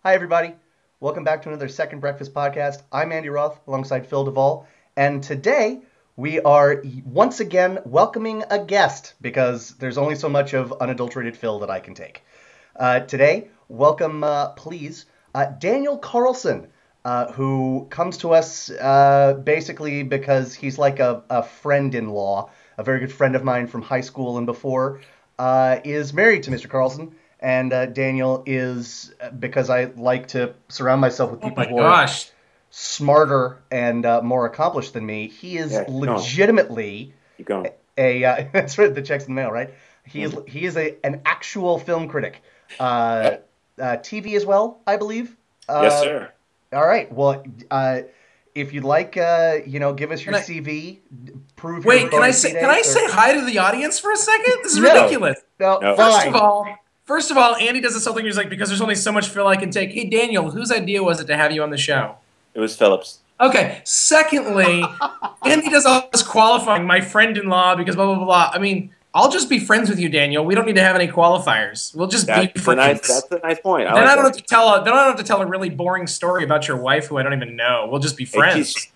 Hi, everybody. Welcome back to another Second Breakfast podcast. I'm Andy Roth alongside Phil Duvall. And today we are once again welcoming a guest because there's only so much of unadulterated Phil that I can take. Today, welcome, please, Daniel Carlson, who comes to us basically because he's like a friend-in-law, a very good friend of mine from high school and before, is married to Mr. Carlson. And Daniel is because I like to surround myself with Oh people my who are gosh. smarter and more accomplished than me. He is Yeah, keep going. legitimately Keep going. that's right, the checks in the mail, right? Mhm. He is an actual film critic, uh, Yep. TV as well, I believe. Yes, Uh, sir. all right, well, if you'd like, give us your Can I CV, prove your wait? bona fide, Can I say or hi to the audience for a second? This is no, No. ridiculous. no, No. fine. First of all, Andy does this whole thing. He's like, because there's only so much Phil I can take. Hey, Daniel, whose idea was it to have you on the show? It was Phillips. Okay. Secondly, Andy does all this qualifying. My friend-in-law, because blah blah blah blah. I mean, I'll just be friends with you, Daniel. We don't need to have any qualifiers. We'll just be That's a nice. friends. That's a nice point. I Then like I don't have that. to tell. Then I don't have to tell a really boring story about your wife, who I don't even know. We'll just be Hey, friends.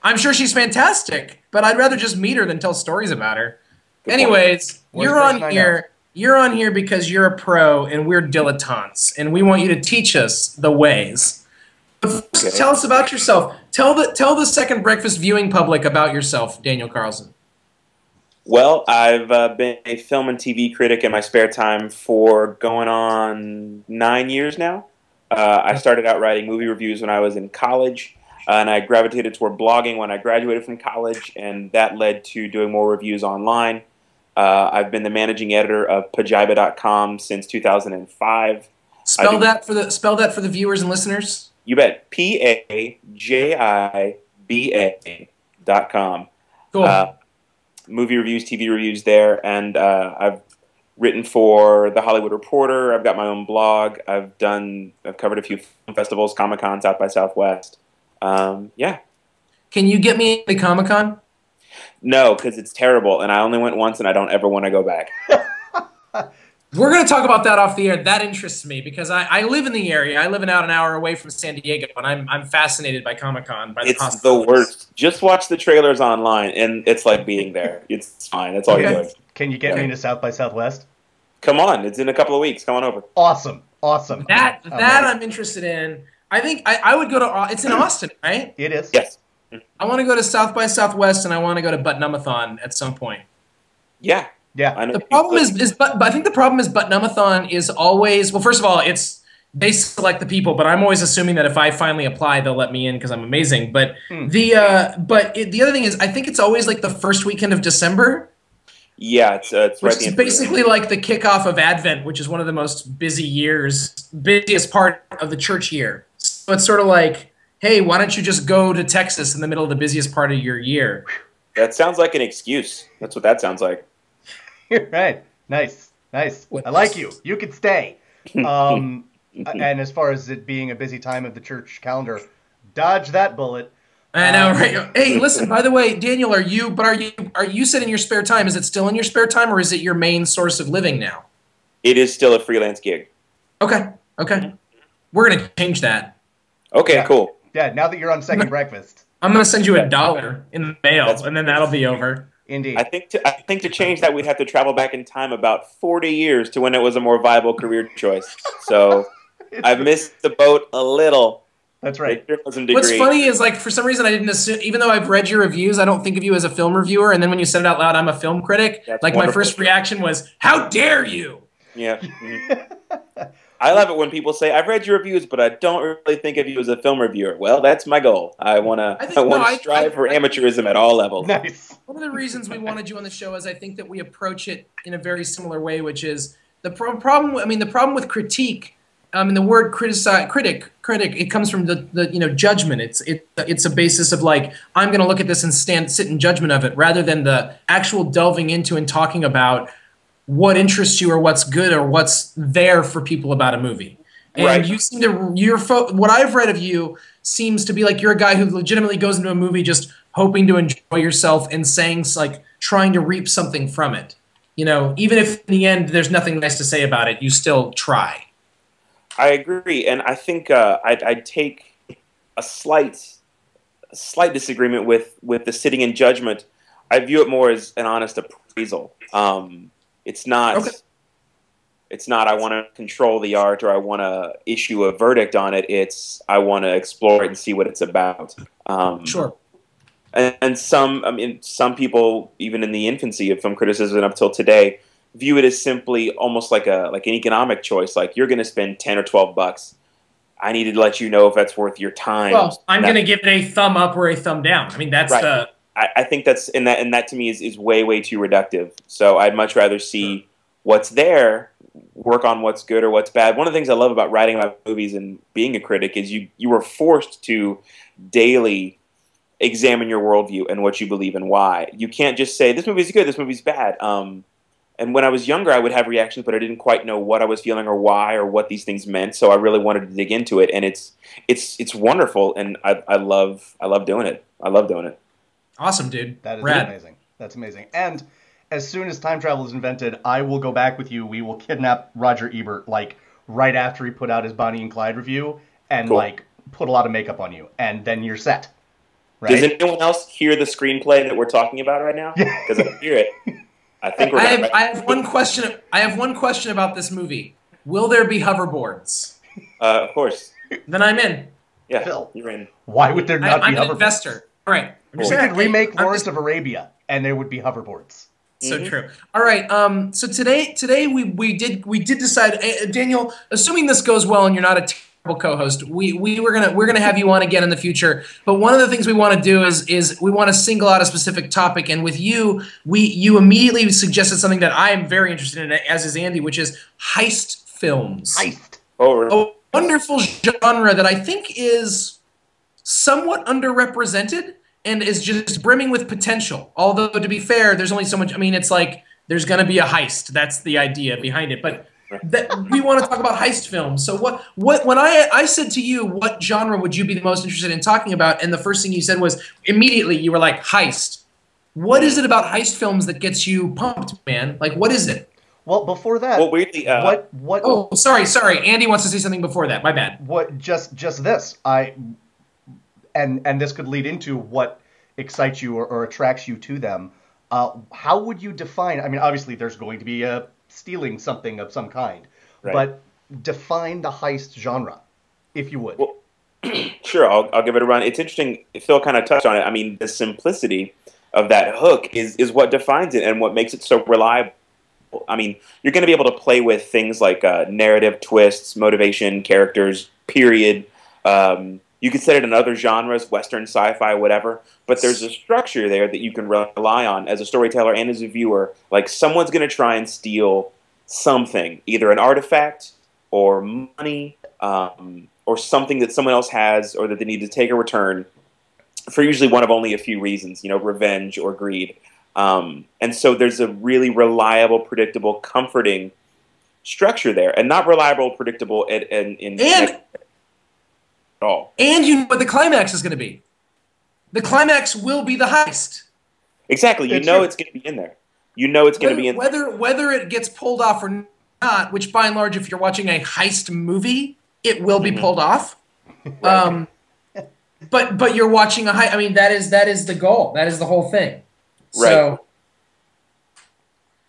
I'm sure she's fantastic, but I'd rather just meet her than tell stories about her. good point. Anyways, Worst person I know. You're on here because you're a pro and we're dilettantes, and we want you to teach us the ways. But first, Okay. tell us about yourself. Tell the Second Breakfast viewing public about yourself, Daniel Carlson. Well, I've been a film and TV critic in my spare time for going on 9 years now. I started out writing movie reviews when I was in college, and I gravitated toward blogging when I graduated from college, and that led to doing more reviews online. I've been the managing editor of Pajiba.com since 2005. I Spell do, that for the viewers and listeners. you bet, Pajiba.com. Uh, Cool. Movie reviews, TV reviews there, and I've written for The Hollywood Reporter. I've got my own blog. I've covered a few film festivals, Comic Con, South by Southwest. Yeah, Can you get me to Comic Con? no, because it's terrible, and I only went once, and I don't ever want to go back. We're going to talk about that off the air. That interests me because I live in the area. I live an hour away from San Diego, and I'm fascinated by Comic Con, by the It's the possibilities. worst. Just watch the trailers online, and it's like being there. It's fine. That's all you're Okay. doing. Can you get me Okay. into South by Southwest? Come on, it's in a couple of weeks. Come on over. Awesome, awesome. That I'm that ready. I'm interested in. I think I would go to. It's in Austin, right? It is. Yes. I want to go to South by Southwest, and I want to go to Butt-Numathon at some point. Yeah. Yeah. I know. The problem but I think the problem is Butt-Numathon is always, well, first of all, they select the people, but I'm always assuming that if I finally apply, they'll let me in because I'm amazing. But the other thing is, I think it's always like the first weekend of December, Yeah, it's right which at the is end of the year. basically like the kickoff of Advent, which is one of the most busiest part of the church year. So it's sort of like, hey, why don't you just go to Texas in the middle of the busiest part of your year? That sounds like an excuse. That's what that sounds like. Right. Nice. Nice. I like you. You could stay. Um, and as far as it being a busy time of the church calendar, dodge that bullet. I know, right? Hey, listen. By the way, Daniel, are you said in your spare time? Is it still in your spare time, or is it your main source of living now? It is still a freelance gig. Okay, okay. We're gonna change that. Okay, Yeah. cool. Yeah. Now that you're on Second Breakfast, I'm gonna send you $1 in the mail, That's- and then that'll be over. indeed. I think to change that we'd have to travel back in time about 40 years to when it was a more viable career choice. So I've missed the boat a little. That's right. The journalism What's degree. funny is, like, for some reason I didn't assume, even though I've read your reviews, I don't think of you as a film reviewer. And then when you said it out loud, I'm a film critic. That's Like, my wonderful. first reaction was, "How dare you!" Yeah. Mhm. I love it when people say, "I've read your reviews, but I don't really think of you as a film reviewer." Well, that's my goal. I want I think- to no, I- strive for I- amateurism at all levels. Nice. One of the reasons we wanted you on the show is I think that we approach it in a very similar way, which is the problem. I mean, the problem with critique, and the word critic, it comes from the judgment. It's a basis of, like, I'm going to look at this and sit in judgment of it, rather than the actual delving into and talking about what interests you or what's good or what's there for people about a movie. And Right. you seem to what I've read of you seems to be like you're a guy who legitimately goes into a movie just hoping to enjoy yourself and saying, like, trying to reap something from it. Even if in the end there's nothing nice to say about it, you still try. I agree, and I think I'd take a slight disagreement with the sitting in judgment. I view it more as an honest appraisal. It's not. Okay. It's not. I want to control the art or I want to issue a verdict on it. It's I want to explore it and see what it's about. Sure. And some people, even in the infancy of film criticism up till today, view it as simply almost like an economic choice. Like you're going to spend $10 or $12. I need to let you know if that's worth your time. Well, I'm going to give it a thumb up or a thumb down. I mean, that's right. the. I think that's and that to me is way too reductive. So I'd much rather see what's there, work on what's good or what's bad. One of the things I love about writing about movies and being a critic is you are forced to daily examine your worldview and what you believe and why. You can't just say this movie's good, this movie's bad. And when I was younger, I would have reactions, but I didn't quite know what I was feeling or why or what these things meant. So I really wanted to dig into it, and it's wonderful, and I love doing it. I love doing it. Awesome, dude. That is Rad. amazing. That's amazing. And as soon as time travel is invented, I will go back with you. We will kidnap Roger Ebert, like, right after he put out his Bonnie and Clyde review, and, Cool. like, put a lot of makeup on you. And then you're set. Right? Does anyone else hear the screenplay that we're talking about right now? Because I hear it. I think we're. I have one question. I have one question about this movie. Will there be hoverboards? Of course. Then I'm in. Yeah, Phil. you're in. Why would there not I'm be an hoverboards? investor. All right. I'm We just could saying, remake I'm Lawrence just- of Arabia, and there would be hoverboards. So true. All right. So today we did decide, Daniel. Assuming this goes well and you're not a terrible co-host, we're gonna have you on again in the future. But one of the things we want to do is we want to single out a specific topic. And with you, you immediately suggested something that I am very interested in, as is Andy, which is heist films. Heist. Oh, really? A wonderful genre that I think is somewhat underrepresented and is just brimming with potential. Although, to be fair, there's only so much. I mean, it's like there's going to be a heist. That's the idea behind it. But we want to talk about heist films. So when I said to you, what genre would you be the most interested in talking about? And the first thing you said was, immediately you were like, heist. What is it about heist films that gets you pumped, man? Like, what is it? Well, before that, Well, weirdly, what? Oh, sorry. Andy wants to say something before that. My bad. What? Just this. And this could lead into what excites you or attracts you to them. How would you define? I mean, obviously, there's going to be stealing something of some kind, Right. but define the heist genre, if you would. Well, sure, I'll give it a run. It's interesting. Phil kind of touched on it. I mean, the simplicity of that hook is what defines it and what makes it so reliable. I mean, you're going to be able to play with things like narrative twists, motivation, characters, period. You could set it in other genres, Western, sci-fi, whatever, but there's a structure there that you can rely on as a storyteller and as a viewer. Like, someone's going to try and steal something, either an artifact or money or something that someone else has or that they need to take a return for usually one of only a few reasons, revenge or greed. And so there's a really reliable, predictable, comforting structure there, and not reliable, predictable at all. And you know what the climax is going to be. The climax will be the heist. Exactly. It's true. It's going to be in there. It's going to be in there. Whether it gets pulled off or not, which by and large, if you're watching a heist movie, it will be pulled off. Right. But you're watching a heist. I mean, that is the goal. That is the whole thing. Right. So,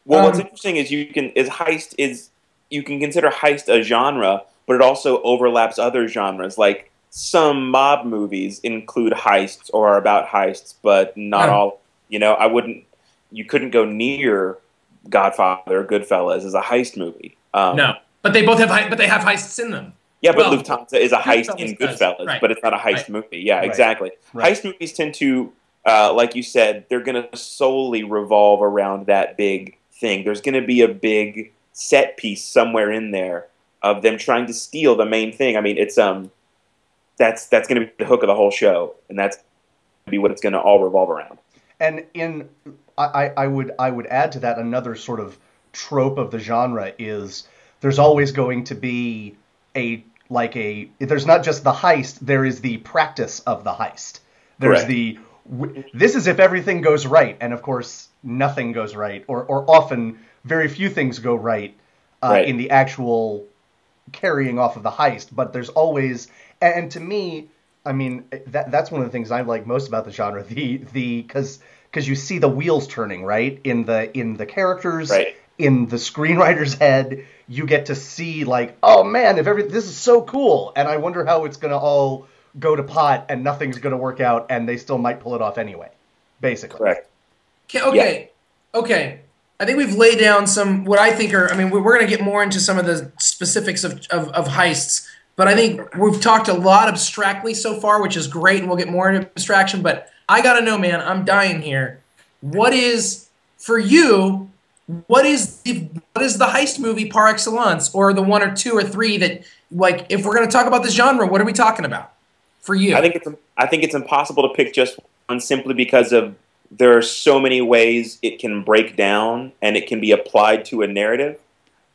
Well, what's interesting is you can consider heist a genre, but it also overlaps other genres. Like, some mob movies include heists or are about heists, but not all. You couldn't go near Godfather or Goodfellas as a heist movie. no, but they both have heists in them. Yeah, but Well, Lufthansa is a heist in Goodfellas does, Goodfellas, right. but it's not a heist Right. movie. Yeah, Right. exactly. Right. Heist movies tend to, like you said, they're going to solely revolve around that big thing. There's going to be a big set piece somewhere in there of them trying to steal the main thing. I mean, it's that's going to be the hook of the whole show, and that's going to be what it's going to all revolve around. And I would add to that another sort of trope of the genre is there's always going to be there's not just the heist, there is the practice of the heist. There's Correct. this is if everything goes right, and of course nothing goes right, or often very few things go right, Right. in the actual carrying off of the heist, but there's always, and to me, I mean, that's one of the things I like most about the genre. The because you see the wheels turning, right, in the characters, Right. in the screenwriter's head. You get to see like, oh man, if this is so cool, and I wonder how it's gonna all go to pot, and nothing's gonna work out, and they still might pull it off anyway, basically. Correct. Okay, okay. I think we've laid down some what I think are. I mean, we're going to get more into some of the specifics of heists, but I think we've talked a lot abstractly so far, which is great, and we'll get more into abstraction. But I got to know, man, I'm dying here. What is for you? What is the heist movie par excellence, or the one or two or three that, like, if we're going to talk about this genre, what are we talking about for you? I think it's impossible to pick just one simply because of there are so many ways it can break down and it can be applied to a narrative.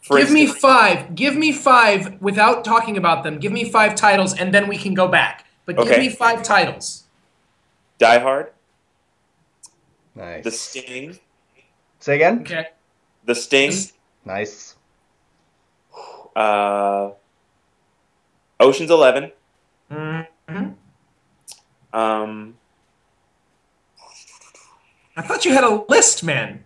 Give me five. Give me five without talking about them. Give me five titles, and then we can go back. But give me five titles. Die Hard. Nice. The Sting. Say again. Okay. The Sting. Nice. Ocean's 11. Mm-hmm. I thought you had a list, man.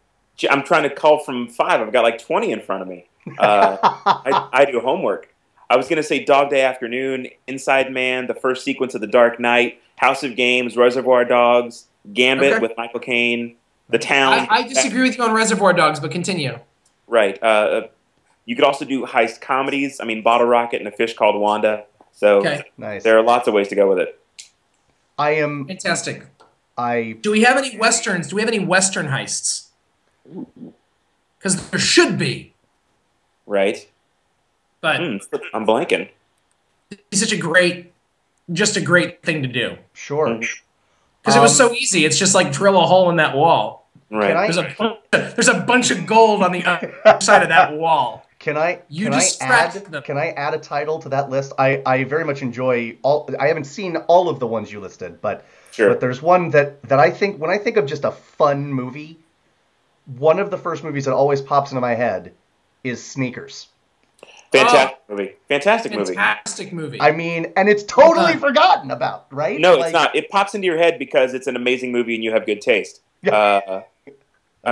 I'm trying to call from 5. I've got like 20 in front of me. I do homework. I was going to say Dog Day Afternoon, Inside Man, the first sequence of The Dark Knight, House of Games, Reservoir Dogs, Gambit with Michael Caine, The Town. I disagree with you on Reservoir Dogs, but continue. Right. You could also do heist comedies. I mean, Bottle Rocket and A Fish Called Wanda. So nice. There are lots of ways to go with it. I am fantastic. Do we have any westerns? Do we have any western heists? Because there should be. Right. But I'm blanking. It's such a great thing to do. Sure. Because it was so easy. It's just like drill a hole in that wall. Right. There's a bunch of gold on the other side of that wall. Can I add a title to that list? I very much enjoy all. I haven't seen all of the ones you listed, but there's one that I think, when I think of just a fun movie, one of the first movies that always pops into my head is Sneakers. Fantastic movie. I mean, and it's totally forgotten about, right? No, it's not. It pops into your head because it's an amazing movie and you have good taste. I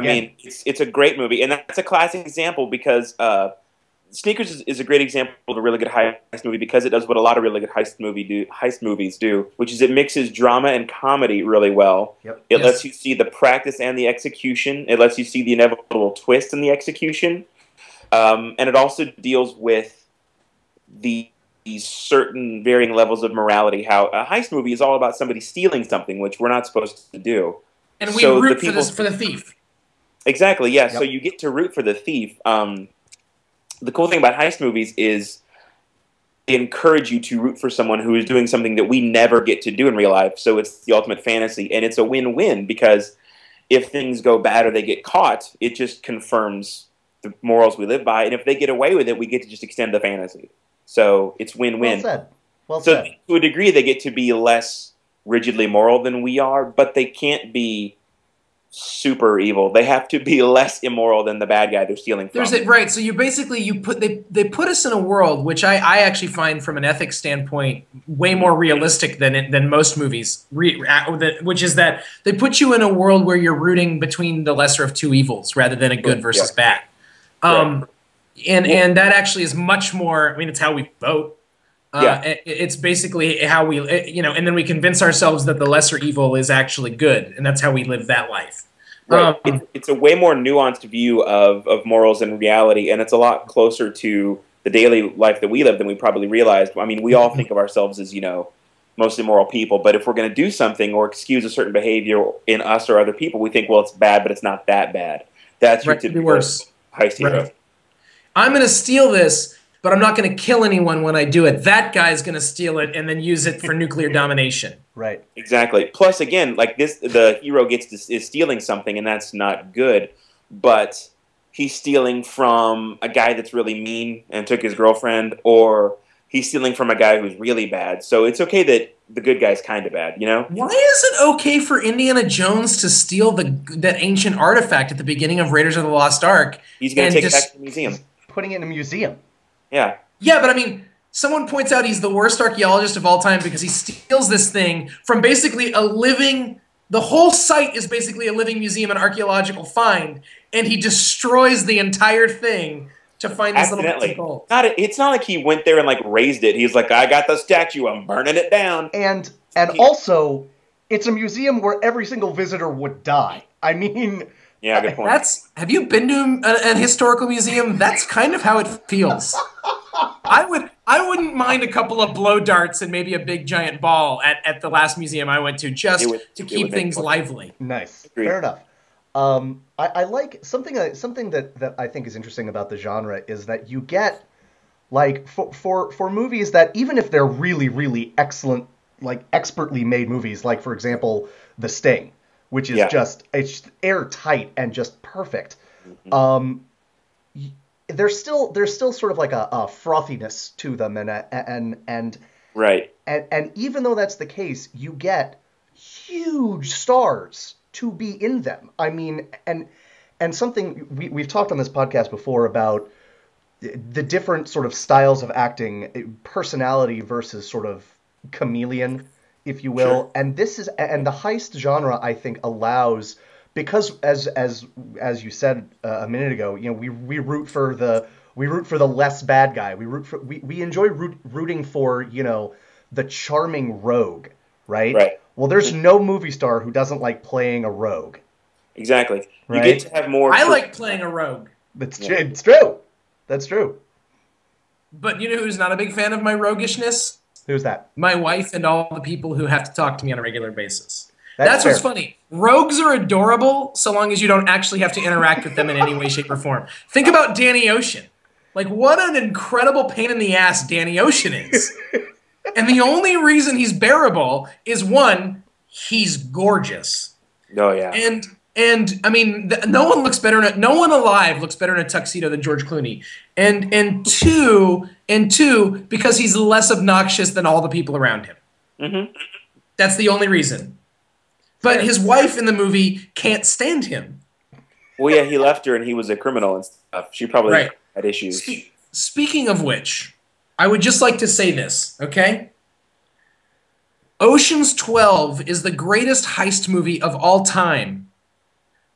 mean, it's a great movie, and that's a classic example because Sneakers is a great example of a really good heist movie because it does what a lot of really good heist movies do, which is it mixes drama and comedy really well. Yep. It lets you see the practice and the execution. It lets you see the inevitable twist in the execution. And it also deals with these certain varying levels of morality, how a heist movie is all about somebody stealing something, which we're not supposed to do. And we root for the thief. Exactly, yeah. Yep. So you get to root for the thief. The cool thing about heist movies is they encourage you to root for someone who is doing something that we never get to do in real life. So it's the ultimate fantasy, and it's a win-win because if things go bad or they get caught, it just confirms the morals we live by, and if they get away with it, we get to just extend the fantasy. So it's win-win. Well said. To a degree, they get to be less rigidly moral than we are, but they can't be super evil. They have to be less immoral than the bad guy they're stealing from. Right. So you basically they put us in a world which I actually find from an ethics standpoint way more realistic than most movies. Which is that they put you in a world where you're rooting between the lesser of two evils rather than a good versus bad. And that actually is much more. I mean, it's how we vote. It's basically how we, and then we convince ourselves that the lesser evil is actually good, and that's how we live that life. Right. It's a way more nuanced view of morals and reality, and it's a lot closer to the daily life that we live than we probably realized. I mean, we all think of ourselves as, most immoral people, but if we're going to do something or excuse a certain behavior in us or other people, we think, well, it's bad, but it's not that bad. That's your typical heist hero. Right. I'm going to steal this, but I'm not going to kill anyone when I do it. That guy's going to steal it and then use it for nuclear domination. Right. Exactly. Plus, again, like this, the hero is stealing something, and that's not good. But he's stealing from a guy that's really mean and took his girlfriend, or he's stealing from a guy who's really bad. So it's okay that the good guy's kind of bad, Why is it okay for Indiana Jones to steal that ancient artifact at the beginning of Raiders of the Lost Ark? He's going to take it back to the museum. Putting it in a museum. Yeah. Yeah, but I mean, someone points out he's the worst archaeologist of all time because he steals this thing from basically a living. The whole site is basically a living museum and archaeological find, and he destroys the entire thing to find this little bit of Accidentally. gold. It's not like he went there and like raised it. He's like, I got the statue. I'm burning it down. And also, it's a museum where every single visitor would die. I mean, Yeah, good point. Have you been to an historical museum? That's kind of how it feels. I wouldn't mind a couple of blow darts and maybe a big giant ball at the last museum I went to to keep things lively. Nice. Agreed. Fair enough. I like something that I think is interesting about the genre is that you get like for movies that even if they're really, really excellent, like expertly made movies, like for example, The Sting, which is it's airtight and just perfect. Mm-hmm. There's still sort of like a frothiness to them, and Right. and even though that's the case, you get huge stars to be in them. I mean, and something we've talked on this podcast before about the different sort of styles of acting, personality versus sort of chameleon, if you will. Sure. And the heist genre, I think, allows, because as you said a minute ago, you know, we root for the less bad guy. We enjoy rooting for, you know, the charming rogue, right? Right. Well, there's no movie star who doesn't like playing a rogue. Exactly. Right? You get to have more. I like playing a rogue. It's true. That's true. But you know who's not a big fan of my roguishness? Who's that? My wife and all the people who have to talk to me on a regular basis. That's what's fair. funny. Rogues are adorable so long as you don't actually have to interact with them in any way, shape, or form. Think about Danny Ocean. Like, what an incredible pain in the ass Danny Ocean is. And the only reason he's bearable is, one, he's gorgeous. Oh yeah. And I mean, no one alive looks better in a tuxedo than George Clooney. And two, because he's less obnoxious than all the people around him. Mm-hmm. That's the only reason. But his wife in the movie can't stand him. Well, yeah, he left her and he was a criminal and stuff. She probably had issues. Speaking of which, I would just like to say this, okay? Ocean's 12 is the greatest heist movie of all time.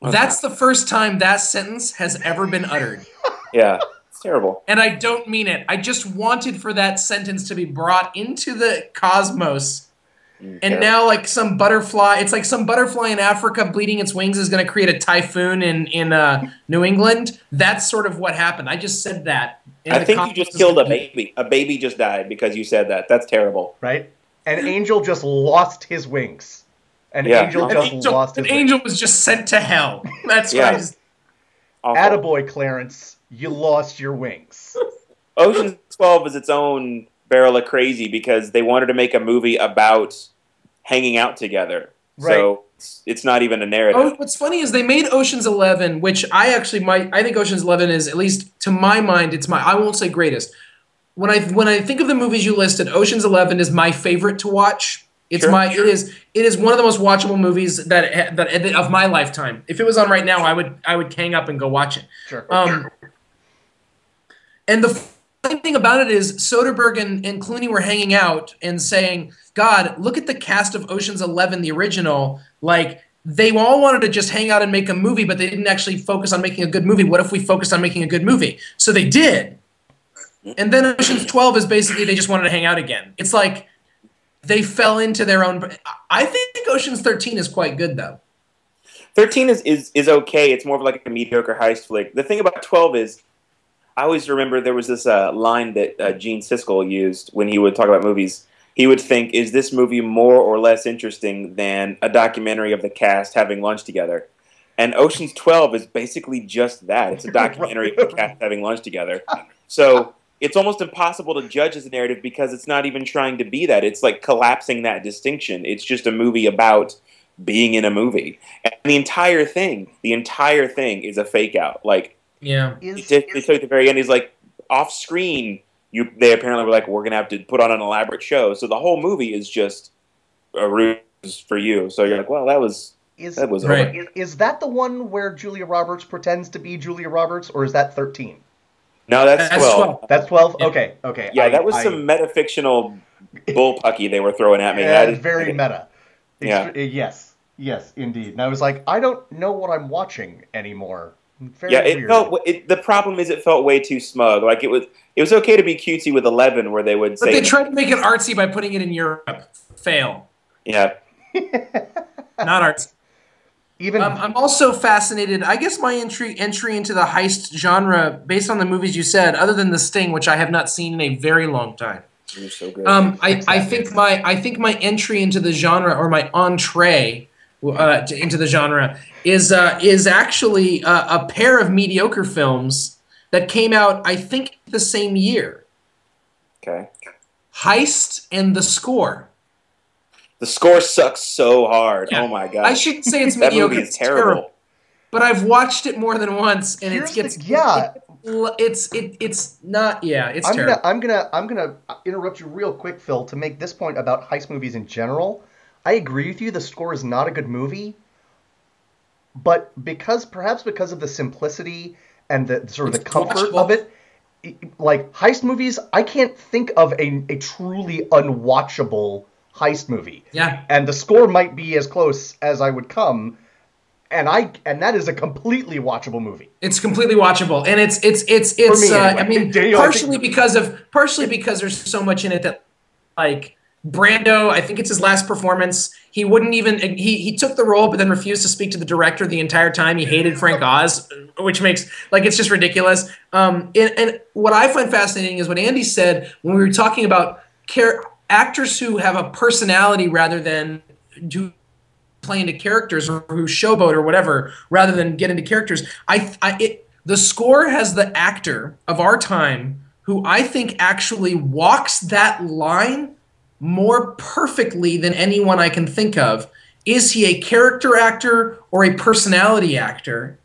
Okay. That's the first time that sentence has ever been uttered. Yeah, it's terrible. And I don't mean it. I just wanted for that sentence to be brought into the cosmos. And now, like some butterfly, it's like some butterfly in Africa bleeding its wings is going to create a typhoon in New England. That's sort of what happened. I just said that. I think you just killed a baby. A baby just died because you said that. That's terrible. Right? An angel just lost his wings. An angel lost his wings. An angel was just sent to hell. That's what I just... Attaboy, Clarence. You lost your wings. Ocean's 12 is its own barrel of crazy because they wanted to make a movie about hanging out together. Right. So it's not even a narrative. Oh, what's funny is they made Ocean's 11, which I think Ocean's 11 is, at least to my mind, I won't say greatest. When I think of the movies you listed, Ocean's 11 is my favorite to watch. It is one of the most watchable movies that of my lifetime. If it was on right now, I would hang up and go watch it. Sure. And the funny thing about it is Soderbergh and Clooney were hanging out and saying, God, look at the cast of Ocean's 11, the original. Like, they all wanted to just hang out and make a movie, but they didn't actually focus on making a good movie. What if we focused on making a good movie? So they did. And then Ocean's 12 is basically they just wanted to hang out again. It's like they fell into their own... I think Ocean's 13 is quite good, though. 13 is okay. It's more of like a mediocre heist flick. The thing about 12 is, I always remember there was this line that Gene Siskel used when he would talk about movies. He would think, is this movie more or less interesting than a documentary of the cast having lunch together? And Ocean's 12 is basically just that. It's a documentary of the cast having lunch together. So it's almost impossible to judge as a narrative because it's not even trying to be that. It's like collapsing that distinction. It's just a movie about being in a movie. And the entire thing is a fake out. Like, yeah, they took at the very end, he's like, off screen, they apparently were like, we're going to have to put on an elaborate show. So the whole movie is just a ruse for you. So you're like, well, that was right. Is that the one where Julia Roberts pretends to be Julia Roberts, or is that 13? No, that's That's 12. 12. That's 12? Yeah. Okay, okay. Yeah, that was some metafictional bullpucky they were throwing at me. I didn't very like it. meta. Yeah. Yes, yes, indeed. And I was like, I don't know what I'm watching anymore. Yeah, Very it weird. felt. The problem is, it felt way too smug. Like it was. It was okay to be cutesy with 11, where they would But say, they tried to make it artsy by putting it in Europe. Fail. "Yeah, Not artsy. Even I'm also fascinated. I guess my entry into the heist genre, based on the movies you said, other than The Sting, which I have not seen in a very long time. you're so good." I think my entry into the genre, or my entree into the genre, is actually a pair of mediocre films that came out, I think, the same year. Okay. Heist and The Score. The score sucks so hard. Yeah. Oh my god. I shouldn't say it's That mediocre. movie is It's terrible. But I've watched it more than once, and Here's it's not. Yeah, it's terrible. I'm gonna interrupt you real quick, Phil, to make this point about heist movies in general. I agree with you. The Score is not a good movie, but perhaps because of the simplicity and the sort of the It's comfort watchable. of it, like heist movies, I can't think of a truly unwatchable heist movie. Yeah. And The Score might be as close as I would come, and that is a completely watchable movie. It's completely watchable, and it's For me, anyway. I mean, Daniel, partially because there's so much in it that, like, Brando, I think it's his last performance. He wouldn't even he took the role, but then refused to speak to the director the entire time. He hated Frank Oz, which makes, like, it's just ridiculous. And what I find fascinating is what Andy said when we were talking about actors who have a personality rather than do play into characters, or who showboat or whatever, rather than get into characters. The Score has the actor of our time who I think actually walks that line more perfectly than anyone I can think of. Is he a character actor or a personality actor?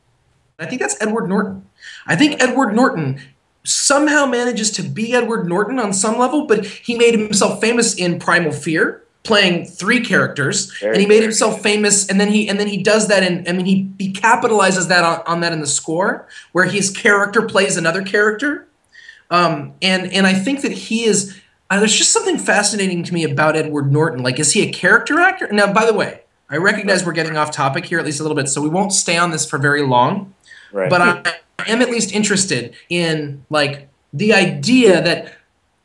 I think that's Edward Norton. I think Edward Norton somehow manages to be Edward Norton on some level, but he made himself famous in Primal Fear, playing three characters, and he made himself famous, and then he does that, and I mean he capitalizes that on that in The Score, where his character plays another character, and I think that he is. There's just something fascinating to me about Edward Norton. Like, is he a character actor? Now, by the way, I recognize we're getting off topic here at least a little bit, so we won't stay on this for very long. Right. But I am at least interested in, like, the idea that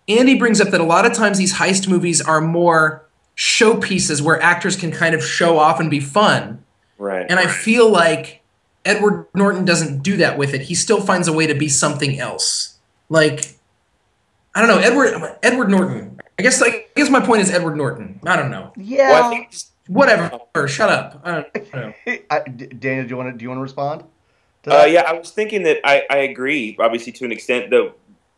Andy brings up, that a lot of times these heist movies are more showpieces where actors can kind of show off and be fun. Right. And I feel like Edward Norton doesn't do that with it. He still finds a way to be something else. Like, I don't know, Edward Norton. I guess my point is Edward Norton. I don't know. Yeah. Well, I think Whatever. Shut up. I don't know. Daniel, do you want to respond to yeah, that? I was thinking that I agree, obviously, to an extent. Though,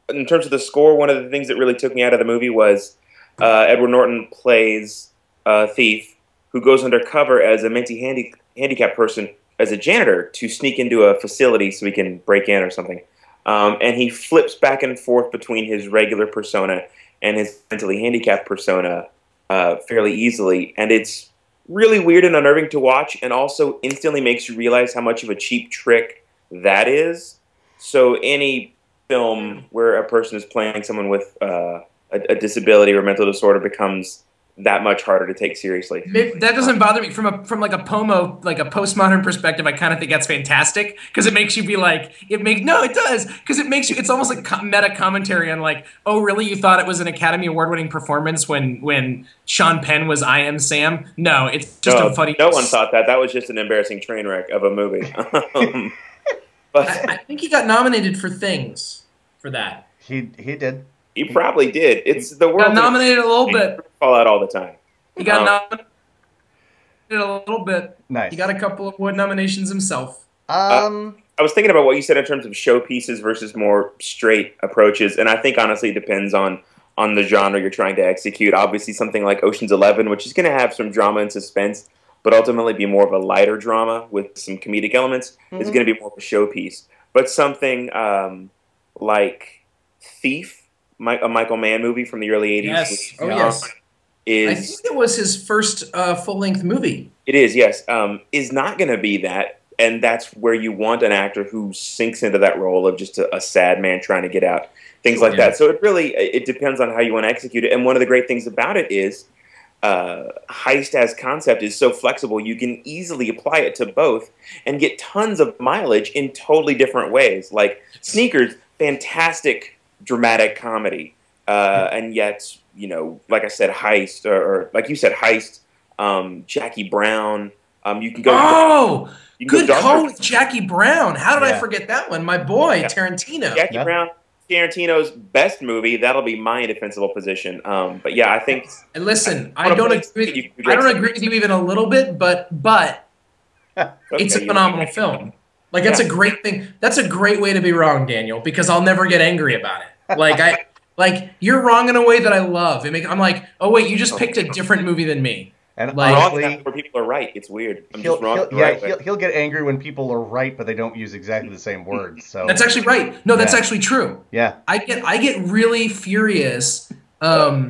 in terms of The Score, one of the things that really took me out of the movie was Edward Norton plays a thief who goes undercover as a mentally handicapped person, as a janitor, to sneak into a facility so he can break in or something. And he flips back and forth between his regular persona and his mentally handicapped persona fairly easily. And it's really weird and unnerving to watch, and also instantly makes you realize how much of a cheap trick that is. So any film where a person is playing someone with a disability or mental disorder becomes that much harder to take seriously. That doesn't bother me from like a postmodern perspective. I kind of think that's fantastic, because it makes you be like, it does, because it makes you, it's almost like meta commentary on, like, oh really, you thought it was an Academy Award winning performance when Sean Penn was I Am Sam? No, it's just a funny. No one thought that. That was just an embarrassing train wreck of a movie. But I think he got nominated for things for that. He did. he probably did. It's the world. Got nominated a little bit. Fall out all the time. He got nominated a little bit. Nice. He got a couple of award nominations himself. I was thinking about what you said in terms of showpieces versus more straight approaches, and I think honestly it depends on the genre you're trying to execute. Obviously, something like Ocean's 11, which is going to have some drama and suspense, but ultimately be more of a lighter drama with some comedic elements, is going to be more of a showpiece. But something like Thief, a Michael Mann movie from the early 80s. Yes. Which, Yes. I is think it was his first full-length movie. It is, yes. Is not going to be that. and that's where you want an actor who sinks into that role of just a sad man trying to get out, things like that. So it depends on how you want to execute it. And one of the great things about it is Heist as concept is so flexible. You can easily apply it to both and get tons of mileage in totally different ways. Like Sneakers, fantastic dramatic comedy, and yet, you know, like I said, Heist, or like you said, Heist, Jackie Brown. You can go. Oh, good go call with Jackie Brown. How did I Yeah. forget that one? My boy, Tarantino. Jackie Brown, Tarantino's best movie. That'll be my indefensible position. But yeah, I think. And listen, I don't agree with you even a little bit, but it's a phenomenal film. Like that's a great thing. That's a great way to be wrong, Daniel, because I'll never get angry about it. Like you're wrong in a way that I love. I'm like, oh wait, you just picked a different movie than me. And Wrong honestly, where people are right. It's weird. I'm just wrong. He'll get angry when people are right, but they don't use exactly the same words. So that's actually right. No, that's actually true. Yeah. I get really furious. I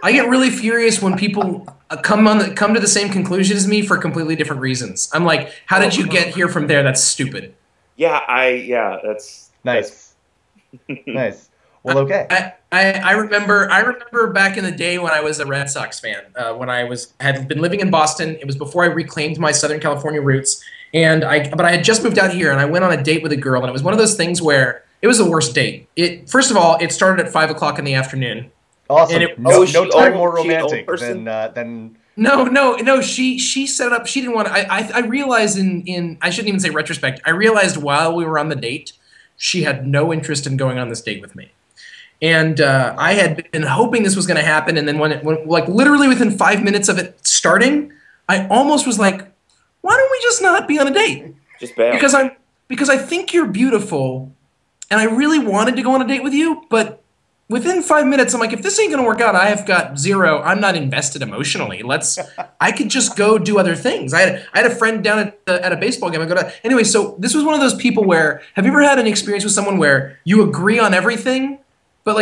get really furious when people come to the same conclusion as me for completely different reasons. I'm like, how did you get here from there? That's stupid. That's nice. Nice. Well, okay. I remember back in the day when I was a Red Sox fan, when had been living in Boston. It was before I reclaimed my Southern California roots, but I had just moved out here, and I went on a date with a girl, and it was one of those things where it was the worst date. First of all, it started at 5 o'clock in the afternoon. Awesome. And no time more romantic than. No. She set it up. She didn't want to. I realized I shouldn't even say retrospect. I realized while we were on the date, she had no interest in going on this date with me. And I had been hoping this was going to happen, and then when like literally within 5 minutes of it starting, I almost was like, "Why don't we just not be on a date?" Just bail. Because I think you're beautiful, and I really wanted to go on a date with you, but within 5 minutes, I'm like, if this ain't going to work out, I have got zero. I'm not invested emotionally. I could just go do other things. I had a friend down at a baseball game. Anyway, so this was one of those people where, have you ever had an experience with someone where you agree on everything? But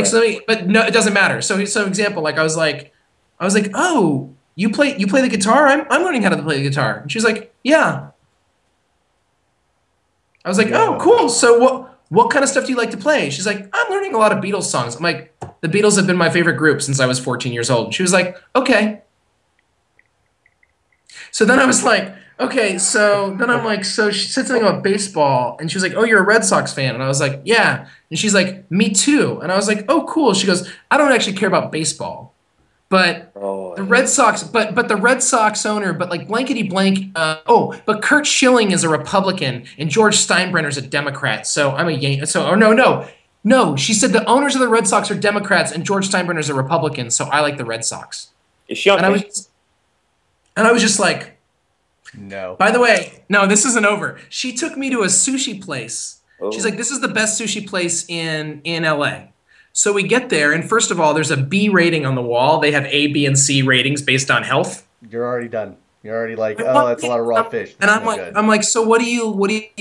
but no, it doesn't matter. So example, like I was like, oh, you play the guitar? I'm learning how to play the guitar. And she was like, yeah. I was like, oh, cool. So what kind of stuff do you like to play? She's like, I'm learning a lot of Beatles songs. I'm like, the Beatles have been my favorite group since I was 14 years old. And she was like, okay. So then I was like, okay, so then I'm like, so she said something about baseball, and she was like, oh, you're a Red Sox fan. And I was like, yeah. And she's like, me too. And I was like, oh, cool. She goes, I don't actually care about baseball. But the Red Sox, but the Red Sox owner, but like blankety blank, but Kurt Schilling is a Republican, and George Steinbrenner's a Democrat. So I'm a Yankee. So, no. She said the owners of the Red Sox are Democrats, and George Steinbrenner's a Republican, so I like the Red Sox. Is she on? And I was just like, no. By the way, no, this isn't over. She took me to a sushi place. Oh. She's like, this is the best sushi place in LA. So we get there, and first of all, there's a B rating on the wall. They have A, B, and C ratings based on health. You're already done. You're already like, oh, that's a lot of raw fish. And I'm like, so what do you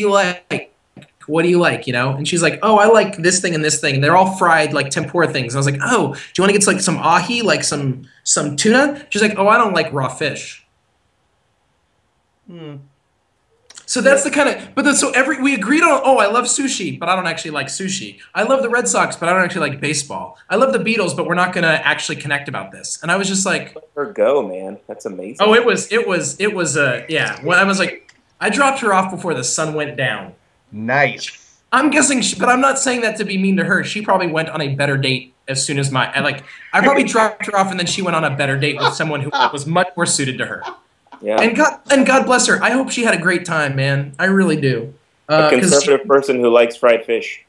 like? What do you like, you know? And she's like, oh, I like this thing and this thing. And they're all fried, like tempura things. And I was like, oh, do you want to get like some ahi, like some tuna? She's like, oh, I don't like raw fish. So that's the kind of, we agreed on, oh, I love sushi, but I don't actually like sushi. I love the Red Sox, but I don't actually like baseball. I love the Beatles, but we're not going to actually connect about this. And I was just like, let her go, man. That's amazing. Oh, it was, yeah. When I was like, I dropped her off before the sun went down. Nice. I'm guessing, but I'm not saying that to be mean to her. She probably went on a better date as soon as I probably dropped her off, and then she went on a better date with someone who was much more suited to her. Yeah. And God bless her. I hope she had a great time, man. I really do. A conservative person who likes fried fish.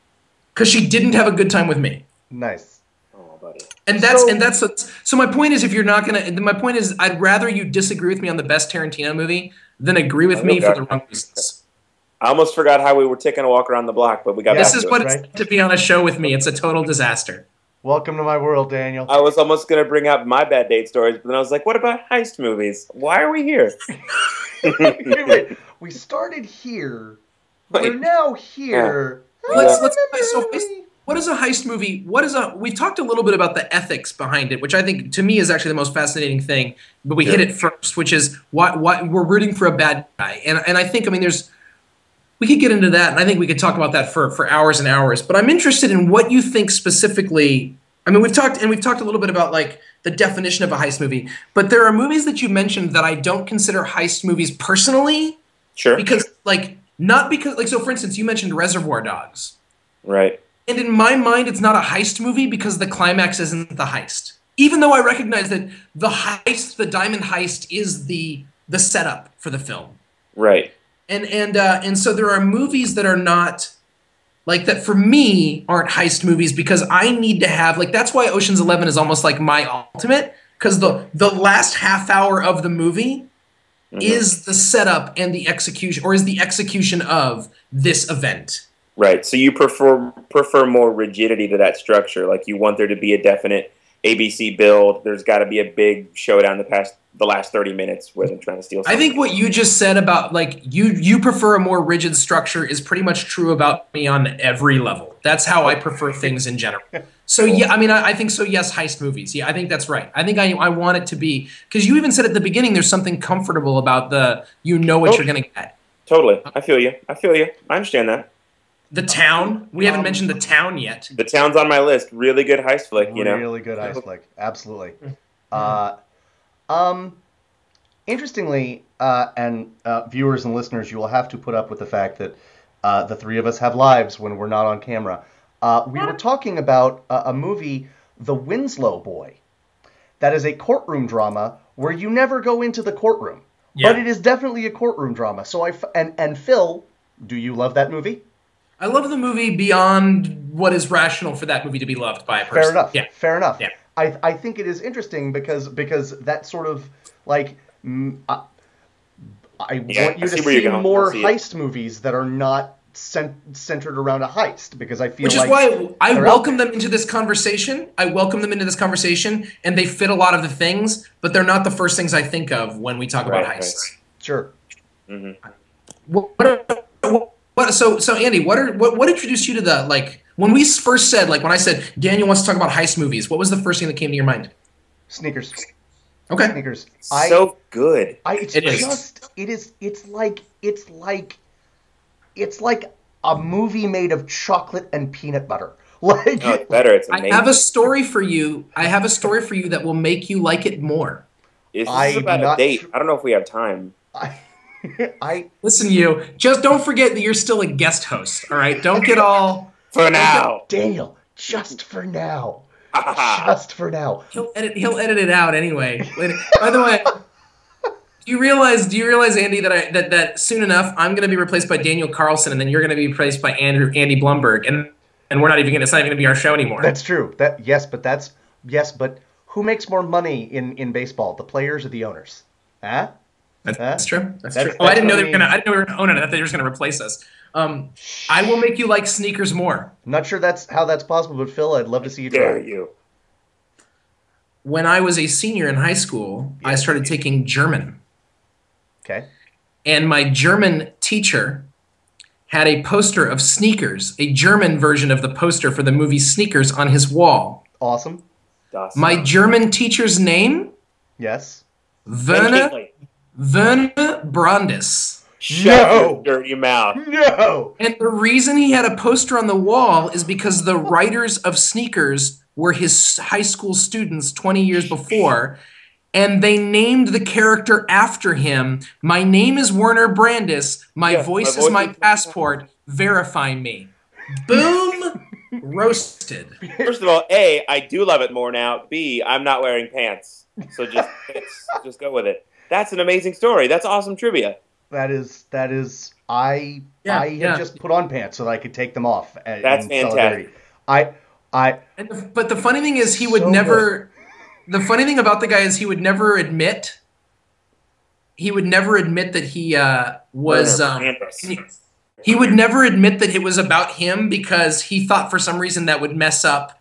Because she didn't have a good time with me. Nice. Oh, buddy. So my point is, if you're not gonna, my point is, I'd rather you disagree with me on the best Tarantino movie than agree with me for the wrong reasons. I almost forgot how we were taking a walk around the block, but we got. This is what it's like to be on a show with me. It's a total disaster. Welcome to my world, Daniel. I was almost going to bring up my bad date stories, but then I was like, what about heist movies? Why are we here? Wait. We started here. We're now here. Let's what is a heist movie? We talked a little bit about the ethics behind it, which I think to me is actually the most fascinating thing, but we hit it first, which is why we're rooting for a bad guy. And I think, I mean, we could get into that, and I think we could talk about that for hours and hours. But I'm interested in what you think specifically. I mean, we've talked a little bit about like the definition of a heist movie, but there are movies that you mentioned that I don't consider heist movies personally. Sure. Because not because so for instance, you mentioned Reservoir Dogs. Right. And in my mind, it's not a heist movie because the climax isn't the heist. Even though I recognize that the heist, the diamond heist, is the setup for the film. Right. And so there are movies that are not like that for me aren't heist movies because I need to have like that's why Ocean's 11 is almost like my ultimate because the last half hour of the movie is the setup and the execution or is the execution of this event. Right. So you prefer more rigidity to that structure. Like you want there to be a definite ABC build. There's got to be a big showdown the last 30 minutes where they're trying to steal something. I think what you just said about like you prefer a more rigid structure is pretty much true about me on every level. That's how I prefer things in general. So yeah, I mean, I think so. Yes, heist movies. Yeah, I think that's right. I think I want it to be because you even said at the beginning there's something comfortable about what you're going to get. Totally. I feel you. I understand that. The Town. We haven't mentioned The Town yet. The Town's on my list. Really good heist flick, you know. Really good heist flick. Absolutely. Interestingly, and viewers and listeners, you will have to put up with the fact that the three of us have lives when we're not on camera. We were talking about a movie, The Winslow Boy. That is a courtroom drama where you never go into the courtroom. Yeah. But it is definitely a courtroom drama. So and Phil, do you love that movie? I love the movie beyond what is rational for that movie to be loved by a person. Fair enough. Yeah. Fair enough. Yeah. I think it is interesting because that sort of like I want you to see more heist movies that are not centered around a heist because I feel which is why I welcome them into this conversation. And they fit a lot of the things, but they're not the first things I think of when we talk about heists. Right. Sure. So Andy, what introduced you to the like when we first said like when I said Daniel wants to talk about heist movies? What was the first thing that came to your mind? Sneakers. Okay. Sneakers. So good. It's like a movie made of chocolate and peanut butter. Like it's better. It's amazing. I have a story for you. That will make you like it more. This is about a date. I don't know if we have time. Listen, you just don't forget that you're still a guest host. All right, don't get all for now, Daniel. Just for now. Just for now. He'll edit it out anyway. By the way, do you realize, Andy, that soon enough I'm going to be replaced by Daniel Carlson, and then you're going to be replaced by Andy Blumberg, and it's not even going to be our show anymore. That's true. But who makes more money in baseball, the players or the owners? Huh? That's true. That's true. I didn't know we were going to own it. I thought they were just going to replace us. I will make you like sneakers more. I'm not sure how that's possible, but Phil, I'd love to see you try. Dare you. When I was a senior in high school, I started taking German. Okay. And my German teacher had a poster of Sneakers, a German version of the poster for the movie Sneakers on his wall. Awesome. My German teacher's name? Yes. Werner Brandes. Shut your dirty mouth. No. And the reason he had a poster on the wall is because the writers of Sneakers were his high school students 20 years before, and they named the character after him. My name is Werner Brandes. My voice is my passport. Verify me. Boom. Roasted. First of all, A, I do love it more now. B, I'm not wearing pants. So just go with it. That's an amazing story. That's awesome trivia. That is. I had just put on pants so that I could take them off. That's fantastic. But the funny thing is, he would never. Good. The funny thing about the guy is he would never admit. He would never admit that he was. He would never admit that it was about him because he thought for some reason that would mess up.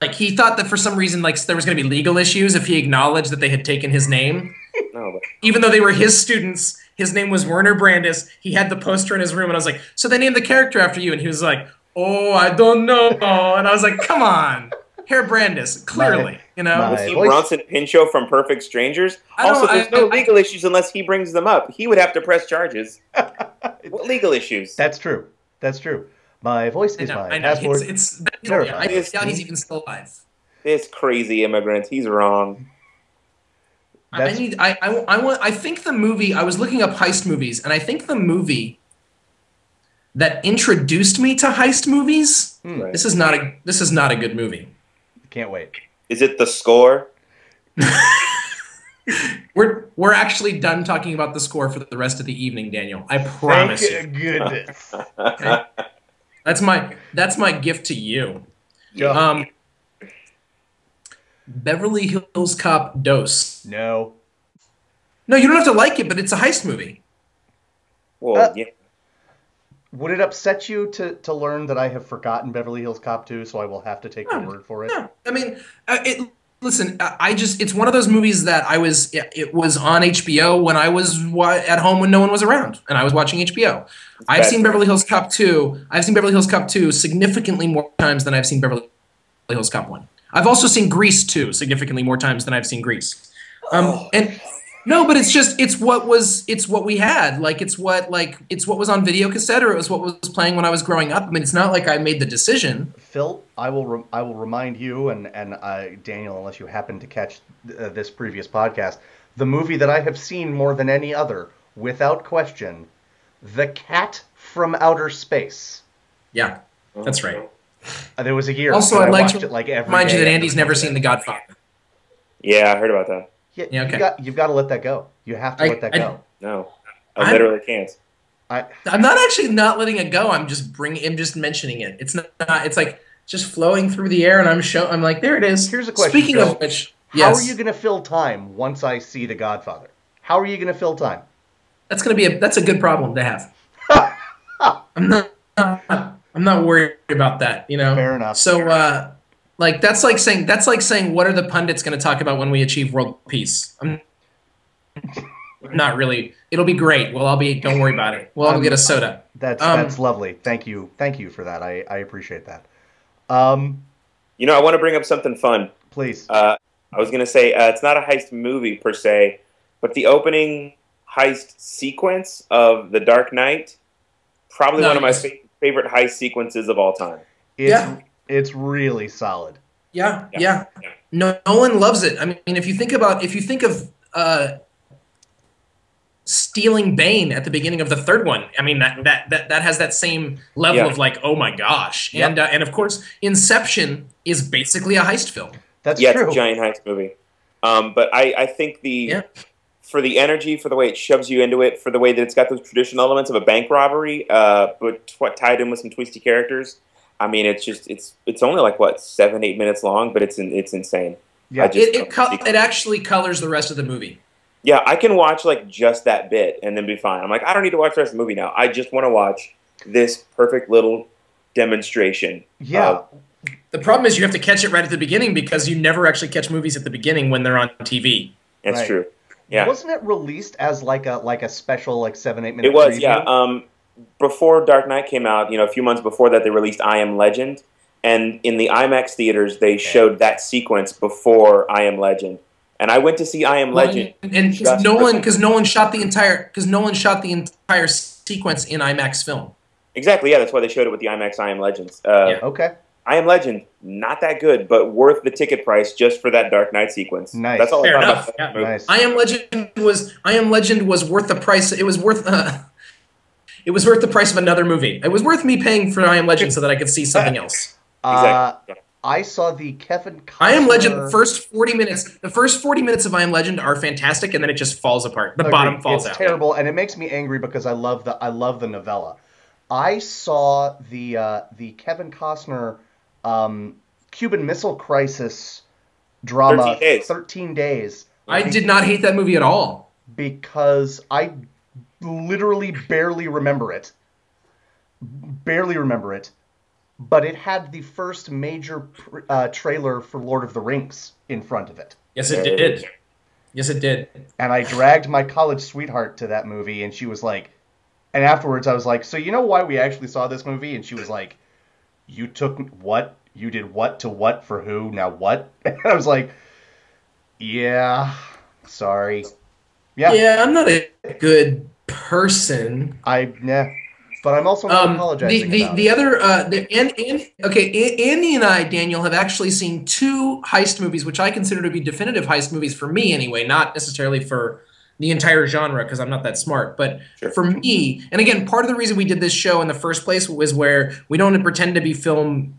Like he thought that for some reason, like there was going to be legal issues if he acknowledged that they had taken his name. No, even though they were his students, his name was Werner Brandes. He had the poster in his room, and I was like, "So they named the character after you?" And he was like, "Oh, I don't know." And I was like, "Come on." Herr Brandis, clearly, Was my he voice- Bronson Pinchot from Perfect Strangers? I don't- Also, there's no I- legal issues unless he brings them up. He would have to press charges. What legal issues? That's true. That's true. My voice is my I know. passport. I doubt he's even still alive. This crazy immigrant. He's wrong. I think the movie, I was looking up heist movies, and I think the movie that introduced me to heist movies, Right. this is not a good movie. Can't wait. Is it The Score? We're actually done talking about the score for the rest of the evening, Daniel. I promise Thank you. goodness. Okay? That's my gift to you. Yeah. Beverly Hills Cop Dose. No. No, you don't have to like it, but it's a heist movie. Well, yeah. Would it upset you to learn that I have forgotten Beverly Hills Cop 2, so I will have to take your word for it? No, I mean, it's one of those movies that it was on HBO when I was at home when no one was around, and I was watching HBO. I've seen Beverly Hills Cop 2. I've seen Beverly Hills Cop 2 significantly more times than I've seen Beverly Hills Cop 1. I've also seen Grease 2 significantly more times than I've seen Grease. And no, but it's what we had. Like it's what was on video cassette, or it was what was playing when I was growing up. I mean, it's not like I made the decision. Phil, I will remind you and Daniel, unless you happen to catch this previous podcast, the movie that I have seen more than any other, without question, The Cat from Outer Space. Yeah, that's right. There was a year. Also, I I'd like watched to it like every remind you day that every Andy's never single seen day. The Godfather. Yeah, I heard about that. Yeah, okay. You've got to let that go. You have to let that go. No, I literally can't. I'm not actually not letting it go. I'm just mentioning it. It's not. It's like just flowing through the air, and I'm like, there it is. Here's a question, Speaking Phil. of which, How yes, are you going to fill time once I see The Godfather? How are you going to fill time? that's a good problem to have. I'm not worried about that. Fair enough. So, that's like saying what are the pundits going to talk about when we achieve world peace? I'm not really. It'll be great. Don't worry about it. We'll all get a soda. That's lovely. Thank you for that. I appreciate that. I want to bring up something fun. Please. I was going to say, it's not a heist movie per se, but the opening heist sequence of The Dark Knight, probably one of my favorite heist sequences of all time. It's really solid. Yeah. Nolan loves it. I mean, if you think of stealing Bane at the beginning of the third one, I mean that has that same level of like, oh my gosh. Yep. And of course, Inception is basically a heist film. That's true. It's a giant heist movie. But I think for the energy, for the way it shoves you into it, for the way that it's got those traditional elements of a bank robbery, but tied in with some twisty characters. I mean, it's only like 7-8 minutes long, but it's insane. Yeah, it actually colors the rest of the movie. Yeah, I can watch like just that bit and then be fine. I'm like, I don't need to watch the rest of the movie now. I just want to watch this perfect little demonstration. Yeah. The problem is you have to catch it right at the beginning because you never actually catch movies at the beginning when they're on TV. That's Right. true. Yeah. Wasn't it released as like a special 7-8 minute? It was, preview? yeah. Before Dark Knight came out, a few months before that, they released I Am Legend, and in the IMAX theaters, they showed that sequence before I Am Legend. And I went to see I Am Legend, and because Nolan shot the entire sequence in IMAX film. Exactly, yeah. That's why they showed it with the IMAX I Am Legends. Okay. I Am Legend, not that good, but worth the ticket price just for that Dark Knight sequence. Nice. That's all I Fair thought enough. about that Yeah. movie. Nice. I Am Legend was worth the price. It was worth. It was worth the price of another movie. It was worth me paying for I Am Legend so that I could see something else. Exactly. I saw the Kevin Costner... I Am Legend. The first 40 minutes of I Am Legend are fantastic, and then it just falls apart. The bottom falls out. It's terrible, and it makes me angry because I love the novella. I saw the Kevin Costner Cuban Missile Crisis drama 13 Days. I did not hate that movie at all because I literally barely remember it. But it had the first major trailer for Lord of the Rings in front of it. Yes, it did. Yes, it did. And I dragged my college sweetheart to that movie, and she was like... And afterwards, I was like, so you know why we actually saw this movie? And she was like, you took... What? you did what to what for who, now what? And I was like, yeah, sorry. Yeah, Yeah, I'm not a good person. yeah. But I'm also not apologizing about The it. other Andy and I, Daniel, have actually seen two heist movies, which I consider to be definitive heist movies for me anyway, not necessarily for the entire genre because I'm not that smart, but Sure. for me. And again, part of the reason we did this show in the first place was where we don't pretend to be film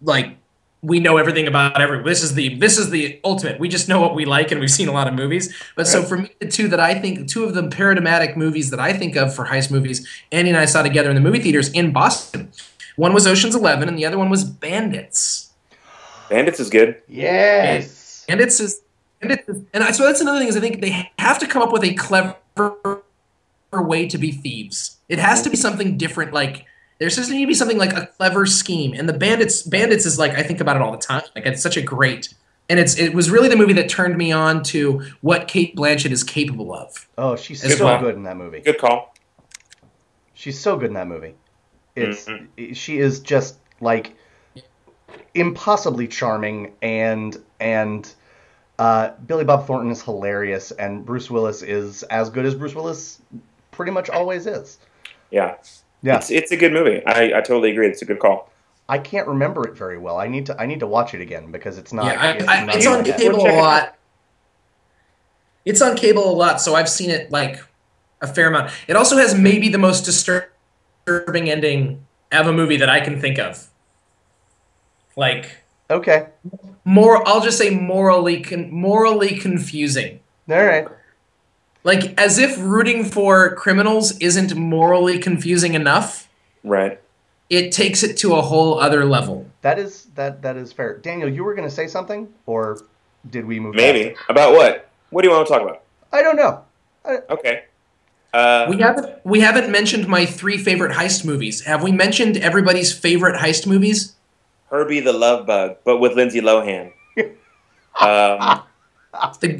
like we know everything about every. This is the ultimate. We just know what we like, and we've seen a lot of movies. But so for me, the two of the paradigmatic movies that I think of for heist movies, Andy and I saw together in the movie theaters in Boston. One was Ocean's 11, and the other one was Bandits. Bandits is good. Yes. So that's another thing is I think they have to come up with a clever way to be thieves. It has to be something different, like. There just needs to be something like a clever scheme, and the Bandits is like I think about it all the time. Like it's such a great, and it was really the movie that turned me on to what Cate Blanchett is capable of. Oh, she's As so well. good in that movie. Good call. She's so good in that movie. She is just like impossibly charming, and Billy Bob Thornton is hilarious, and Bruce Willis is as good as Bruce Willis pretty much always is. Yeah. Yeah. It's a good movie. I totally agree. It's a good call. I can't remember it very well. I need to watch it again because it's not. Yeah, it's not on yet. cable a lot. It's on cable a lot, so I've seen it like a fair amount. It also has maybe the most disturbing ending of a movie that I can think of. Like Okay. I'll just say morally confusing. All right. Like as if rooting for criminals isn't morally confusing enough. Right. It takes it to a whole other level. That is fair. Daniel, you were going to say something, or did we move? Maybe. past it? About what? What do you want to talk about? I don't know. Okay. We haven't mentioned my 3 favorite heist movies. Have we mentioned everybody's favorite heist movies? Herbie the Love Bug, but with Lindsay Lohan.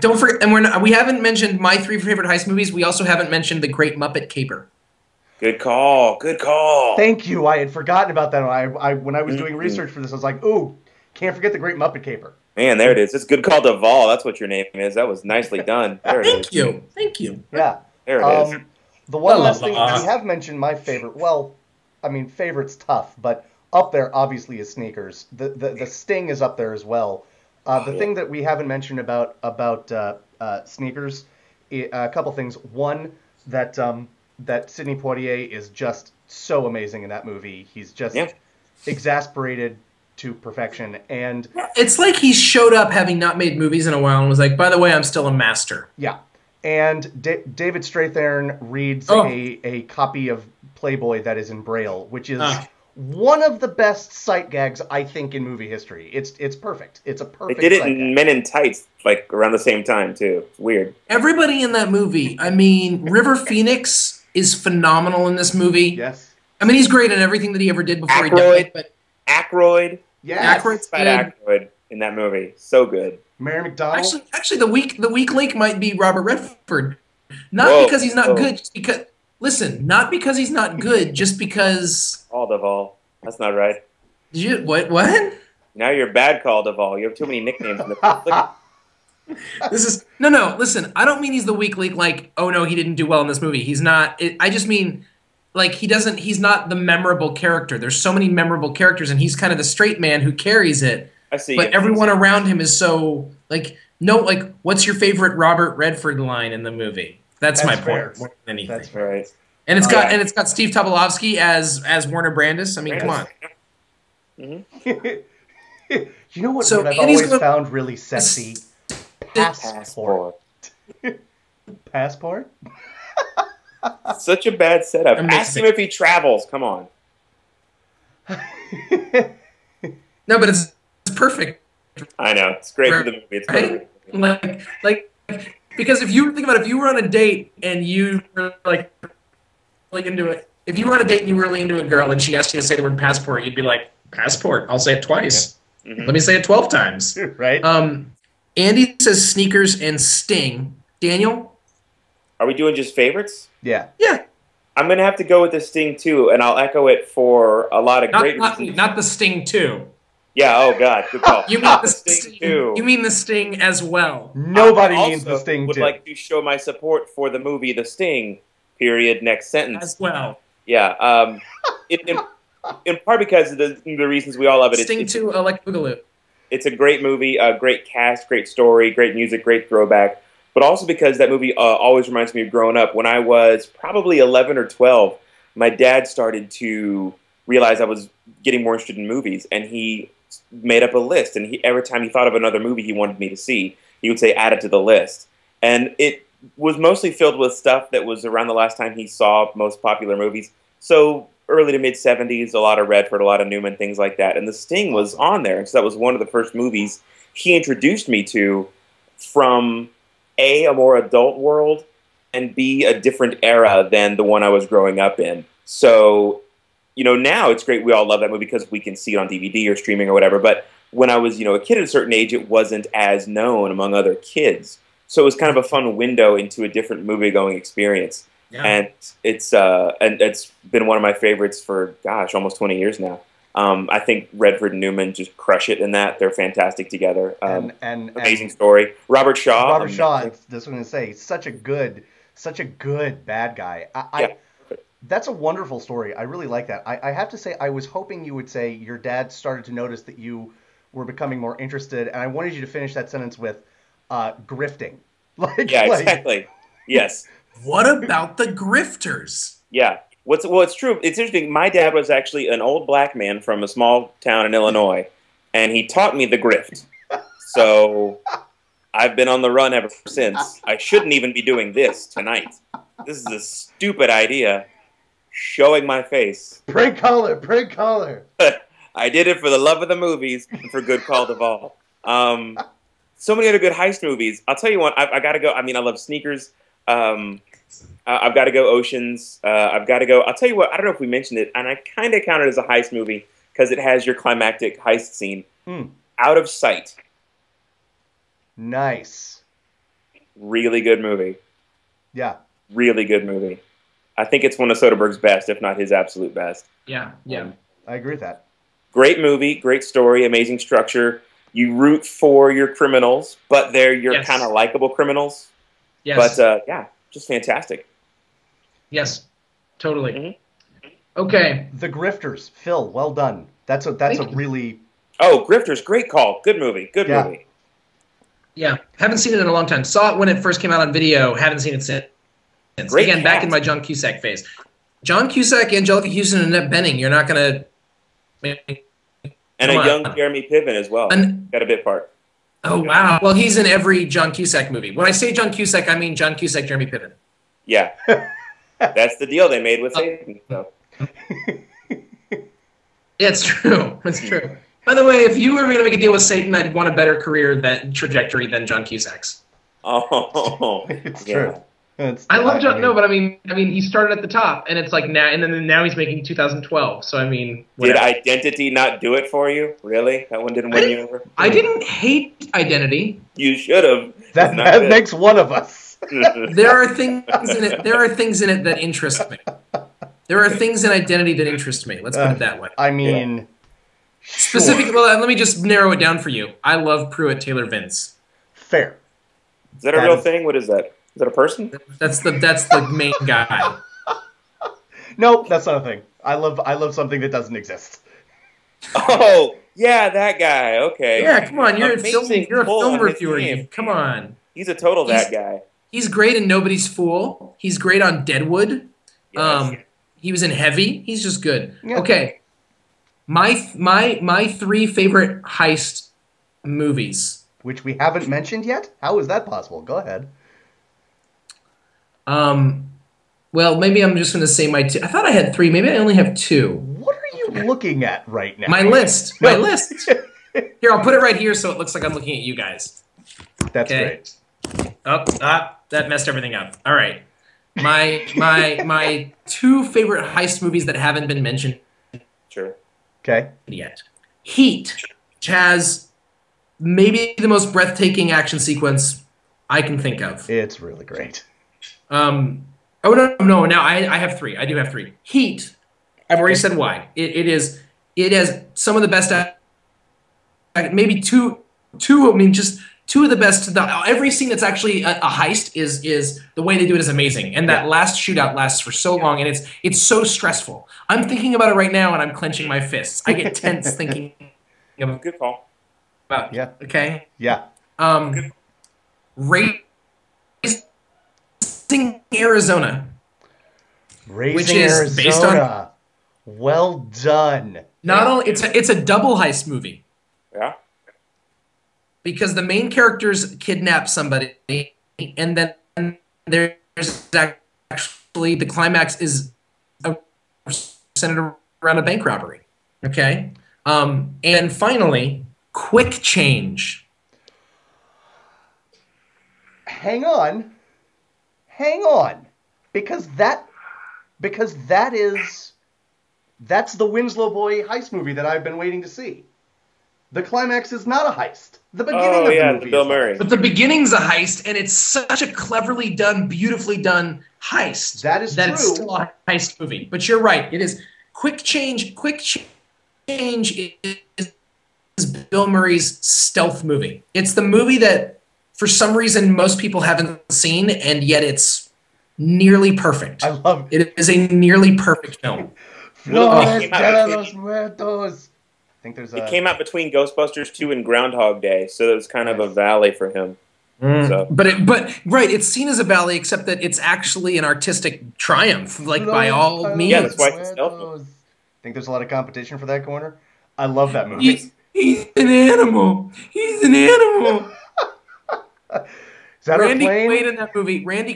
Don't forget, and we haven't mentioned my 3 favorite heist movies. We also haven't mentioned The Great Muppet Caper. Good call. Good call. Thank you. I had forgotten about that. When I was doing research for this, I was like, ooh, can't forget The Great Muppet Caper. Man, there it is. It's Good Call Duvall. That's what your name is. That was nicely done. There it is. Thank you. Yeah. There it is. The one last thing, we have mentioned my favorite. Well, I mean, favorite's tough, but up there obviously is Sneakers. The Sting is up there as well. The thing that we haven't mentioned about Sneakers, a couple things. One, that Sidney Poitier is just so amazing in that movie. He's just exasperated to perfection, and it's like he showed up having not made movies in a while and was like, "By the way, I'm still a master." Yeah, and David Strathairn reads a copy of Playboy that is in Braille, which is one of the best sight gags I think in movie history. It's perfect. It's a perfect. They did it sight in gag. Men in Tights, like around the same time too. It's weird. Everybody in that movie. I mean, River Phoenix is phenomenal in this movie. Yes. I mean, he's great in everything that he ever did before he died. But Aykroyd. Yes. Aykroyd's good. Aykroyd in that movie. So good. Mary McDonald. Actually, the weak link might be Robert Redford. Not because he's not good, just because. Listen, not because he's not good, just because. Call Duvall. That's not right. Did you what? Now you're bad, Call Duvall. You have too many nicknames in the This is no. Listen, I don't mean he's the weak link. Like, oh no, he didn't do well in this movie. He's not. I just mean, like, he's not the memorable character. There's so many memorable characters, and he's kind of the straight man who carries it. I see. But everyone around him is so like no. Like, what's your favorite Robert Redford line in the movie? That's my fair. point. More than anything. That's fair. Right. And it's got Steve Tobolowsky as Warner Brandis. I mean, come on. You know what? So what I've Andy's always gonna- found really sexy. Passport. Passport. Such a bad setup. Amazing. Ask him if he travels. Come on. No, but it's perfect. I know. It's great for the movie. It's Right? perfect. Like because if you think about it, if you were on a date and you were like really into it, if you were on a date and you were really into a girl and she asked you to say the word passport, you'd be like, passport. I'll say it twice. Yeah. Mm-hmm. Let me say it 12 times. Right. Andy says Sneakers and Sting. Daniel? Are we doing just favorites? Yeah. Yeah. I'm going to have to go with the Sting too, and I'll echo it for a lot of great reasons. Not the Sting 2. Yeah. Oh God. Good call. You mean the Sting Sting? too. You mean the Sting as well? Nobody I means the also Sting would too. like to show my support for the movie The Sting. Period. Next sentence. As well. Yeah. In part because of the reasons we all love it. Sting 2, Electric Boogaloo. It's a great movie, a great cast, great story, great music, great throwback. But also because that movie always reminds me of growing up. When I was probably 11 or 12, my dad started to realize I was getting more interested in movies, and he made up a list. And every time he thought of another movie he wanted me to see, he would say, add it to the list. And it was mostly filled with stuff that was around the last time he saw most popular movies. So early to mid 70s, a lot of Redford, a lot of Newman, things like that. And The Sting was on there. And so that was one of the first movies he introduced me to from A, a more adult world, and B, a different era than the one I was growing up in. So, now it's great we all love that movie because we can see it on DVD or streaming or whatever. But when I was, a kid at a certain age, it wasn't as known among other kids. So it was kind of a fun window into a different movie-going experience. Yeah. And it's been one of my favorites for, almost 20 years now. I think Redford and Newman just crush it in that. They're fantastic together. Amazing story. Robert Shaw. That's what I was going to say. Such a good bad guy. That's a wonderful story. I really like that. I have to say, I was hoping you would say your dad started to notice that you were becoming more interested, and I wanted you to finish that sentence with grifting. Exactly. Yes. What about the grifters? Yeah. It's true. It's interesting. My dad was actually an old black man from a small town in Illinois, and he taught me the grift. So I've been on the run ever since. I shouldn't even be doing this tonight. This is a stupid idea. Showing my face. Prank caller. I did it for the love of the movies and for Good Call Duvall. So many other good heist movies. I'll tell you one. I got to go. I love Sneakers. I've got to go Oceans. I've got to go. I'll tell you what. I don't know if we mentioned it, and I kind of count it as a heist movie because it has your climactic heist scene. Out of Sight. Nice. Really good movie. Yeah. Really good movie. I think it's one of Soderbergh's best, if not his absolute best. Yeah. I agree with that. Great movie, great story, amazing structure. You root for your criminals, but they're your kind of likable criminals. Yes. But just fantastic. Yes, totally. Mm-hmm. Okay. The Grifters, Phil. Well done. That's a really. Oh, Grifters, great call. Good movie. Good movie. Yeah, haven't seen it in a long time. Saw it when it first came out on video. Haven't seen it since. Great Again, back in my John Cusack phase. John Cusack, Angelica Houston, and Annette Bening. You're not gonna. And a young Jeremy Piven as well. Got a bit part. Oh wow! Well, he's in every John Cusack movie. When I say John Cusack, I mean John Cusack, Jeremy Piven. Yeah, that's the deal they made with Satan. So. It's true. It's true. By the way, if you were going to make a deal with Satan, I'd want a better career trajectory than John Cusack's. Oh, it's true. I love John. No, but I mean, he started at the top, and it's like now, and then now he's making 2012. So I mean, whatever. Did Identity not do it for you? Really, that one didn't win you over. I didn't hate Identity. You should have. That makes one of us. There are things in it. There are things in it that interest me. There are things in Identity that interest me. Let's put it that way. I mean, specifically, well, let me just narrow it down for you. I love Pruitt Taylor Vince. Fair. Is that a real thing? What is that? Is that a person? That's the main guy. Nope, that's not a thing. I love something that doesn't exist. Oh, yeah, that guy. Okay. Yeah, come on. You're a film reviewer. Come on. He's a total that guy. He's great in Nobody's Fool. He's great on Deadwood. Yes. He was in Heavy. He's just good. Yeah. Okay. My three favorite heist movies. Which we haven't mentioned yet? How is that possible? Go ahead. Well, maybe I'm just going to say my two. I thought I had three. Maybe I only have two. What are you looking at right now? My list. My list. Here, I'll put it right here so it looks like I'm looking at you guys. That's great. That messed everything up. All right. My two favorite heist movies that haven't been mentioned. Sure. Okay. Yet. Heat, which has maybe the most breathtaking action sequence I can think of. It's really great. No. Now I have three. I do have three. Heat. I've already said why. It has some of the best maybe two. I mean, just two of the best. Every scene that's actually a heist is the way they do it is amazing. And that last shootout lasts for so long, and it's so stressful. I'm thinking about it right now, and I'm clenching my fists. I get tense thinking about. Good call. Yeah. Okay. Yeah. Raising Arizona. Raising which is Arizona. based on. Well done. Not only it's a double heist movie. Yeah. Because the main characters kidnap somebody, and then there's actually the climax is centered around a bank robbery. Okay, and finally, quick change. Hang on, because that's the Winslow Boy heist movie that I've been waiting to see. The climax is not a heist. The beginning of the movie the Bill is Murray. But the beginning's a heist, and it's such a cleverly done, beautifully done heist. That is true. It's still a heist movie. But you're right. It is. Quick Change is Bill Murray's stealth movie. It's the movie that, for some reason, most people haven't seen, and yet it's nearly perfect. I love it. It is a nearly perfect film. Flores de los Muertos. I think there's It came out between Ghostbusters 2 and Groundhog Day, so it was kind of a valley for him. So. But it's seen as a valley, except that it's actually an artistic triumph, by all means. Yeah, that's why it's stealth. Think there's a lot of competition for that corner. I love that movie. He's an animal. He's an animal. Is that Randy plane? Quaid in that movie. Randy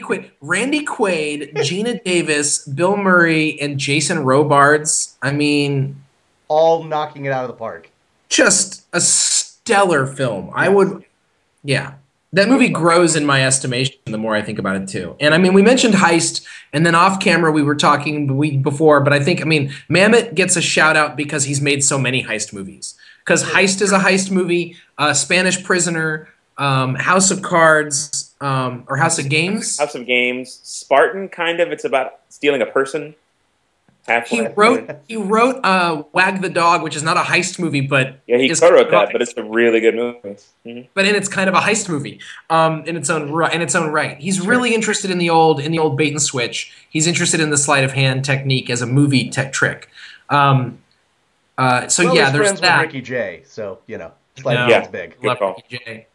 Quaid, Gina Davis, Bill Murray, and Jason Robards. I mean, all knocking it out of the park. Just a stellar film. Yes. That movie grows in my estimation the more I think about it too. And I mean, we mentioned Heist, and then off camera we were talking before, but I think, Mamet gets a shout out because he's made so many heist movies. Because Heist is a heist movie, Spanish Prisoner, House of Cards, or House of Games. House of Games. Spartan, kind of. It's about stealing a person. He wrote Wag the Dog, which is not a heist movie, but he co-wrote that, but it's a really good movie. Mm-hmm. But it's kind of a heist movie in its own right. He's really interested in the old bait and switch. He's interested in the sleight of hand technique as a movie trick. There's friends that. With Ricky Jay, so sleight of hand's big.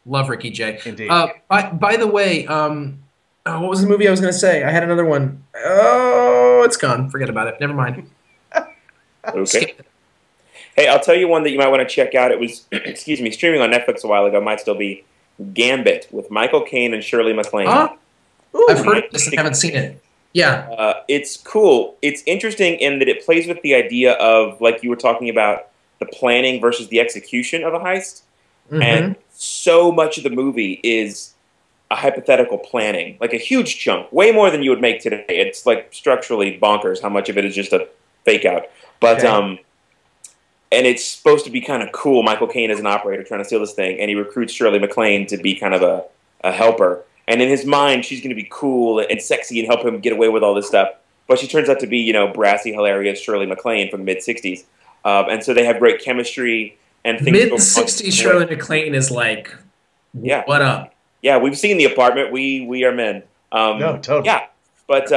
Love Ricky Jay. Indeed. By the way, what was the movie I was going to say? I had another one. Oh, it's gone. Forget about it. Never mind. Okay. Hey, I'll tell you one that you might want to check out. It was, streaming on Netflix a while ago. It might still be Gambit with Michael Caine and Shirley MacLaine. I've heard of this and haven't seen it. Yeah. It's cool. It's interesting in that it plays with the idea of, like you were talking about, the planning versus the execution of a heist. Mm-hmm. And so much of the movie is a hypothetical planning, like a huge chunk, way more than you would make today. It's like structurally bonkers how much of it is just a fake out. But and it's supposed to be kind of cool. Michael Caine is an operator trying to steal this thing, and he recruits Shirley MacLaine to be kind of a helper. And in his mind, she's going to be cool and sexy and help him get away with all this stuff. But she turns out to be, brassy, hilarious Shirley MacLaine from the mid-'60s. And so they have great chemistry and things. Mid-'60s Shirley MacLaine is like, what up? Yeah, we've seen The Apartment. We are men. No, totally. Yeah, but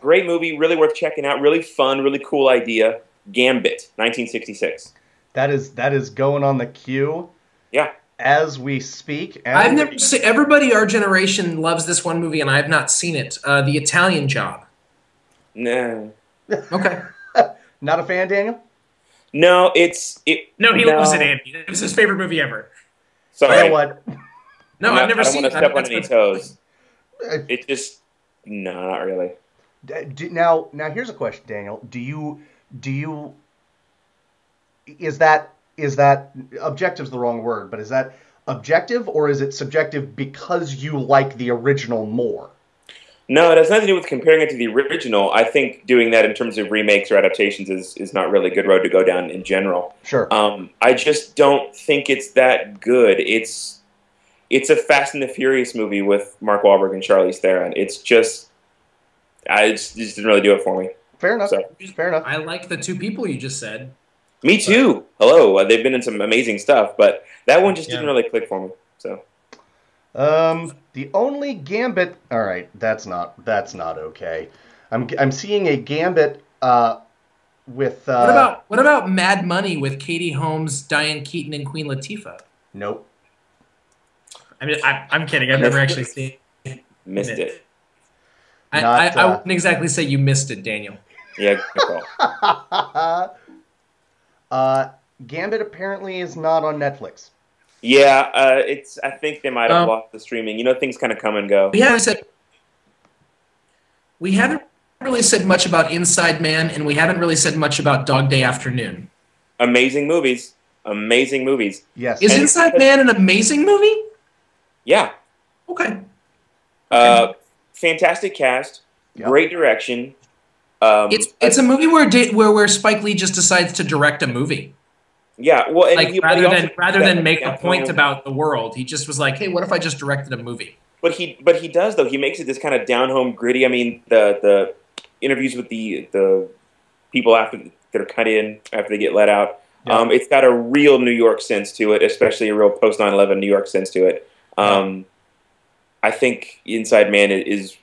great movie, really worth checking out. Really fun, really cool idea. Gambit, 1966. That is going on the queue. Yeah. As we speak. I've never seen. Everybody our generation loves this one movie, and I have not seen it. The Italian Job. No. Okay. Not a fan, Daniel? No, he loves it, Andy. It was his favorite movie ever. Sorry. You know what? No, I've never seen it. I don't want to step on any toes. It just... No, not really. Now here's a question, Daniel. Do you... Is that objective's the wrong word, but is that objective or is it subjective because you like the original more? No, it has nothing to do with comparing it to the original. I think doing that in terms of remakes or adaptations is not really a good road to go down in general. Sure. I just don't think it's that good. It's a Fast and the Furious movie with Mark Wahlberg and Charlize Theron. It just didn't really do it for me. Fair enough. So. Fair enough. I like the two people you just said. Me too. hello, they've been in some amazing stuff, but that one just didn't really click for me. So, the only Gambit. All right, that's not okay. I'm seeing a Gambit with what about Mad Money with Katie Holmes, Diane Keaton, and Queen Latifah? nope. I mean, I'm kidding. I've never actually seen missed it. I wouldn't exactly say you missed it, Daniel. Yeah, good call. Gambit apparently is not on Netflix. Yeah, I think they might have lost the streaming. You know, things kind of come and go. We haven't really said much about Inside Man, and we haven't really said much about Dog Day Afternoon. Amazing movies. Amazing movies. Yes. Is Inside Man an amazing movie? Yeah. Okay. Fantastic cast. Yep. Great direction. It's a movie where Spike Lee just decides to direct a movie. Yeah, well, and like rather than make a point about the world, he just was like, "Hey, what if I just directed a movie?" But he does though. He makes it this kind of down home, gritty. I mean, the interviews with the people that are cut in after they get let out. Yeah. It's got a real New York sense to it, especially a real post 9/11 New York sense to it. I think Inside Man is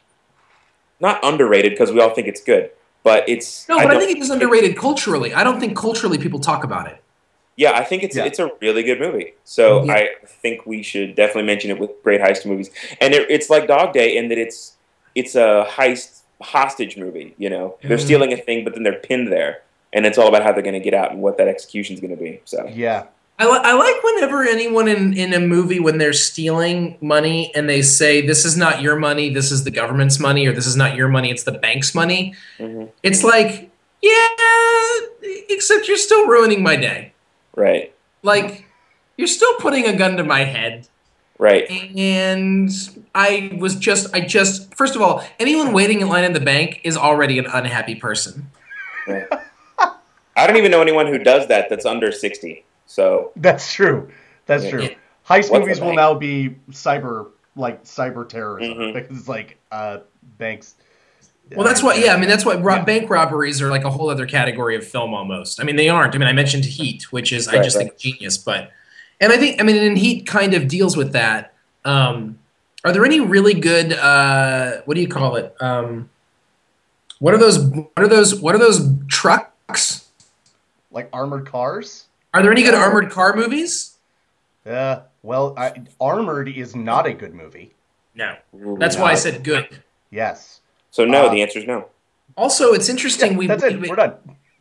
not underrated because we all think it's good, but it's I think it is underrated culturally. I don't think culturally people talk about it. Yeah, I think it's a really good movie. So I think we should definitely mention it with great heist movies. And it's like Dog Day in that it's a heist hostage movie. You know, they're stealing a thing, but then they're pinned there, and it's all about how they're going to get out and what that execution is going to be. So yeah, I like whenever anyone in a movie when they're stealing money and they say this is not your money, this is the government's money, or this is not your money, it's the bank's money. It's like, yeah, except you're still ruining my day. Right. Like, you're still putting a gun to my head. Right. And I first of all, anyone waiting in line in the bank is already an unhappy person. Right. I don't even know anyone who does that that's under 60. So that's true. That's true. Heist movies will now be cyber terrorism because like banks. Well, that's why. Yeah, I mean, that's why bank robberies are like a whole other category of film almost. I mean, they aren't. I mean, I mentioned Heat, which is I just think genius, and I mean, and Heat kind of deals with that. Are there any really good? What do you call it? What are those trucks? Like armored cars? Are there any good armored car movies? Well, Armored is not a good movie. No, that's why I said good. Yes. So no, the answer is no. Also, it's interesting. That's it. We're done.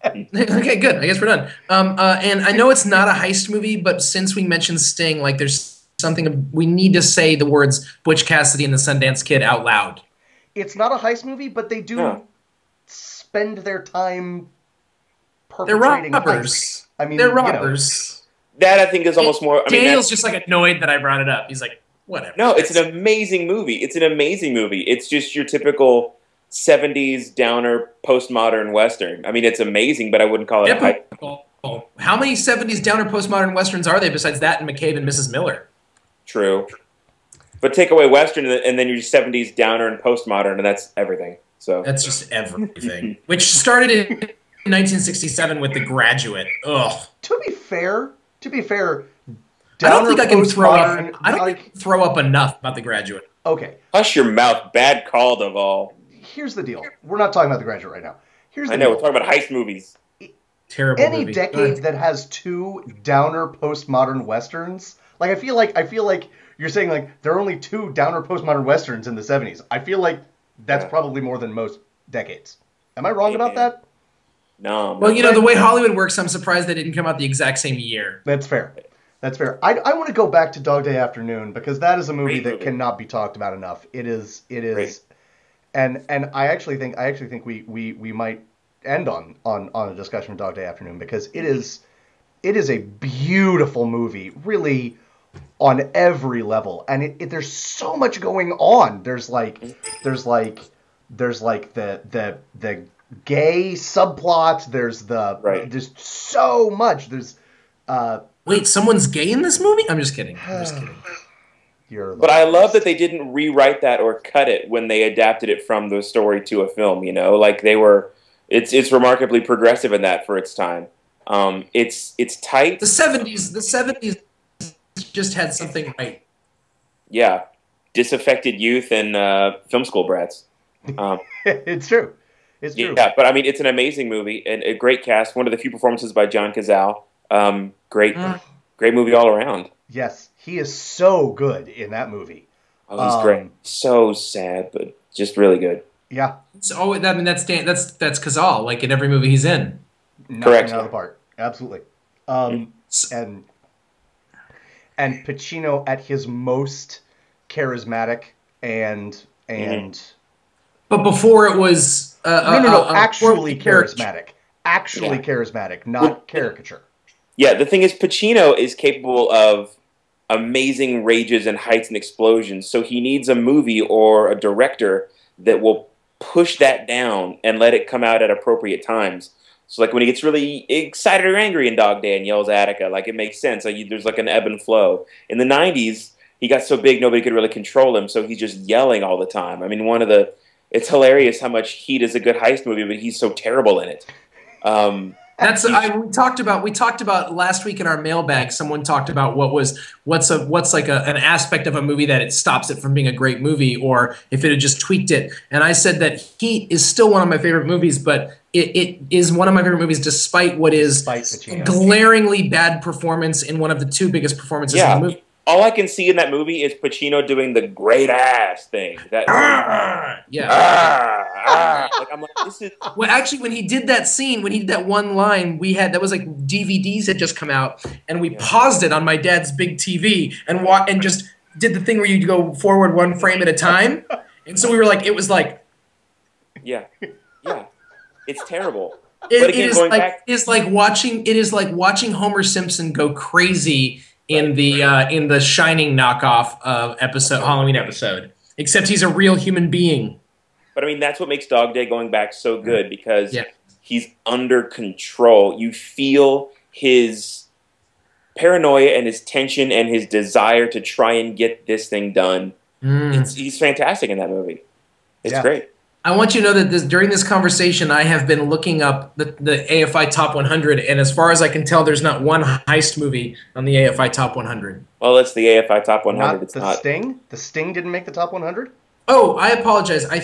Okay, good. I guess we're done. And I know it's not a heist movie, but since we mentioned Sting, like there's something we need to say the words Butch Cassidy and the Sundance Kid out loud. It's not a heist movie, but they do spend their time perpetrating heists. I mean, they're robbers. That I think is almost more. Daniel's just like annoyed that I brought it up. He's like, whatever. No, it's an amazing movie. It's an amazing movie. It's just your typical 70s downer postmodern Western. I mean, it's amazing, but I wouldn't call it a hype. How many 70s downer postmodern Westerns are there besides that and McCabe and Mrs. Miller? True. But take away Western and then you're 70s downer and postmodern, and that's everything. So that's just everything. Which started in 1967 with The Graduate. Ugh. To be fair, I don't think I can throw up. I don't throw up enough about The Graduate. Okay. Hush your mouth. Bad call, Duvall. Here's the deal. We're not talking about The Graduate right now. Here's the deal. We're talking about heist movies. Terrible Any movie. decade that has two downer postmodern westerns, like I feel like you're saying like there are only two downer postmodern westerns in the 70s. I feel like that's probably more than most decades. Am I wrong about that? No. Well, the way Hollywood works, I'm surprised they didn't come out the exact same year. That's fair. I want to go back to Dog Day Afternoon because that is a movie that cannot be talked about enough. It is, Great. and I actually think we might end on a discussion of Dog Day Afternoon because it is a beautiful movie, really on every level, and there's so much going on. There's like the gay subplot. There's so much. Wait, someone's gay in this movie? I'm just kidding. But I love that they didn't rewrite that or cut it when they adapted it from the story to a film. Like they were, it's remarkably progressive in that for its time. It's tight. The 70s just had something right. Yeah, disaffected youth and film school brats. It's true. It's true. Yeah, but I mean, it's an amazing movie and a great cast. One of the few performances by John Cazale. Great, great movie all around. Yes, he is so good in that movie. Oh, he's great. So sad, but just really good. Yeah. So, I mean, that's Cazale, like in every movie he's in. Correct. Out of the park. Absolutely. And Pacino at his most charismatic and But before it was actually charismatic. Actually charismatic, not caricature. Yeah, the thing is, Pacino is capable of amazing rages and heights and explosions, so he needs a movie or a director that will push that down and let it come out at appropriate times. So, like, when he gets really excited or angry in Dog Day and yells Attica, like, it makes sense. Like, there's, like, an ebb and flow. In the 90s, he got so big nobody could really control him, so he's just yelling all the time. I mean, it's hilarious how much Heat is a good heist movie, but he's so terrible in it. We talked about last week in our mailbag. Someone talked about what's like an aspect of a movie that it stops it from being a great movie, or if it had just tweaked it. And I said that Heat is still one of my favorite movies, but it is one of my favorite movies despite what is a glaringly bad performance in one of the two biggest performances in the movie. All I can see in that movie is Pacino doing the great ass thing. Like, I'm like, this is. Well, actually, when he did that scene, when he did that one line, that was like DVDs had just come out, and we paused it on my dad's big TV and just did the thing where you go forward one frame at a time, and so we were like, it was like, yeah, it's terrible. It is like watching Homer Simpson go crazy in the Shining knockoff of Halloween episode, except he's a real human being. But I mean, that's what makes Dog Day Going Back so good, because he's under control. You feel his paranoia and his tension and his desire to try and get this thing done. He's fantastic in that movie. It's great. I want you to know that during this conversation, I have been looking up the AFI Top 100, and as far as I can tell, there's not one heist movie on the AFI Top 100. Well, it's the AFI Top 100. It's not Sting? The Sting didn't make the Top 100? Oh, I apologize. Hey,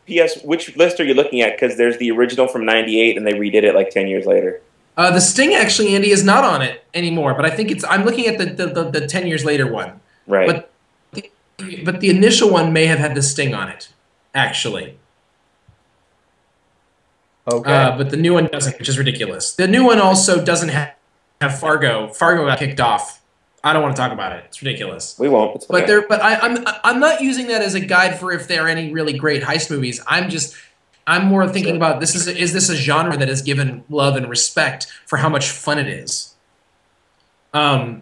P.S., which list are you looking at? Because there's the original from '98, and they redid it like 10 years later. The Sting, actually, Andy, is not on it anymore, but I think I'm looking at the 10 years later one. Right. But the initial one may have had the Sting on it, actually. Okay. But the new one doesn't, which is ridiculous. The new one also doesn't have Fargo. Fargo got kicked off. I don't want to talk about it. It's ridiculous. We won't. It's okay. But I'm not using that as a guide for if there are any really great heist movies. I'm more thinking about is this a genre that is given love and respect for how much fun it is. I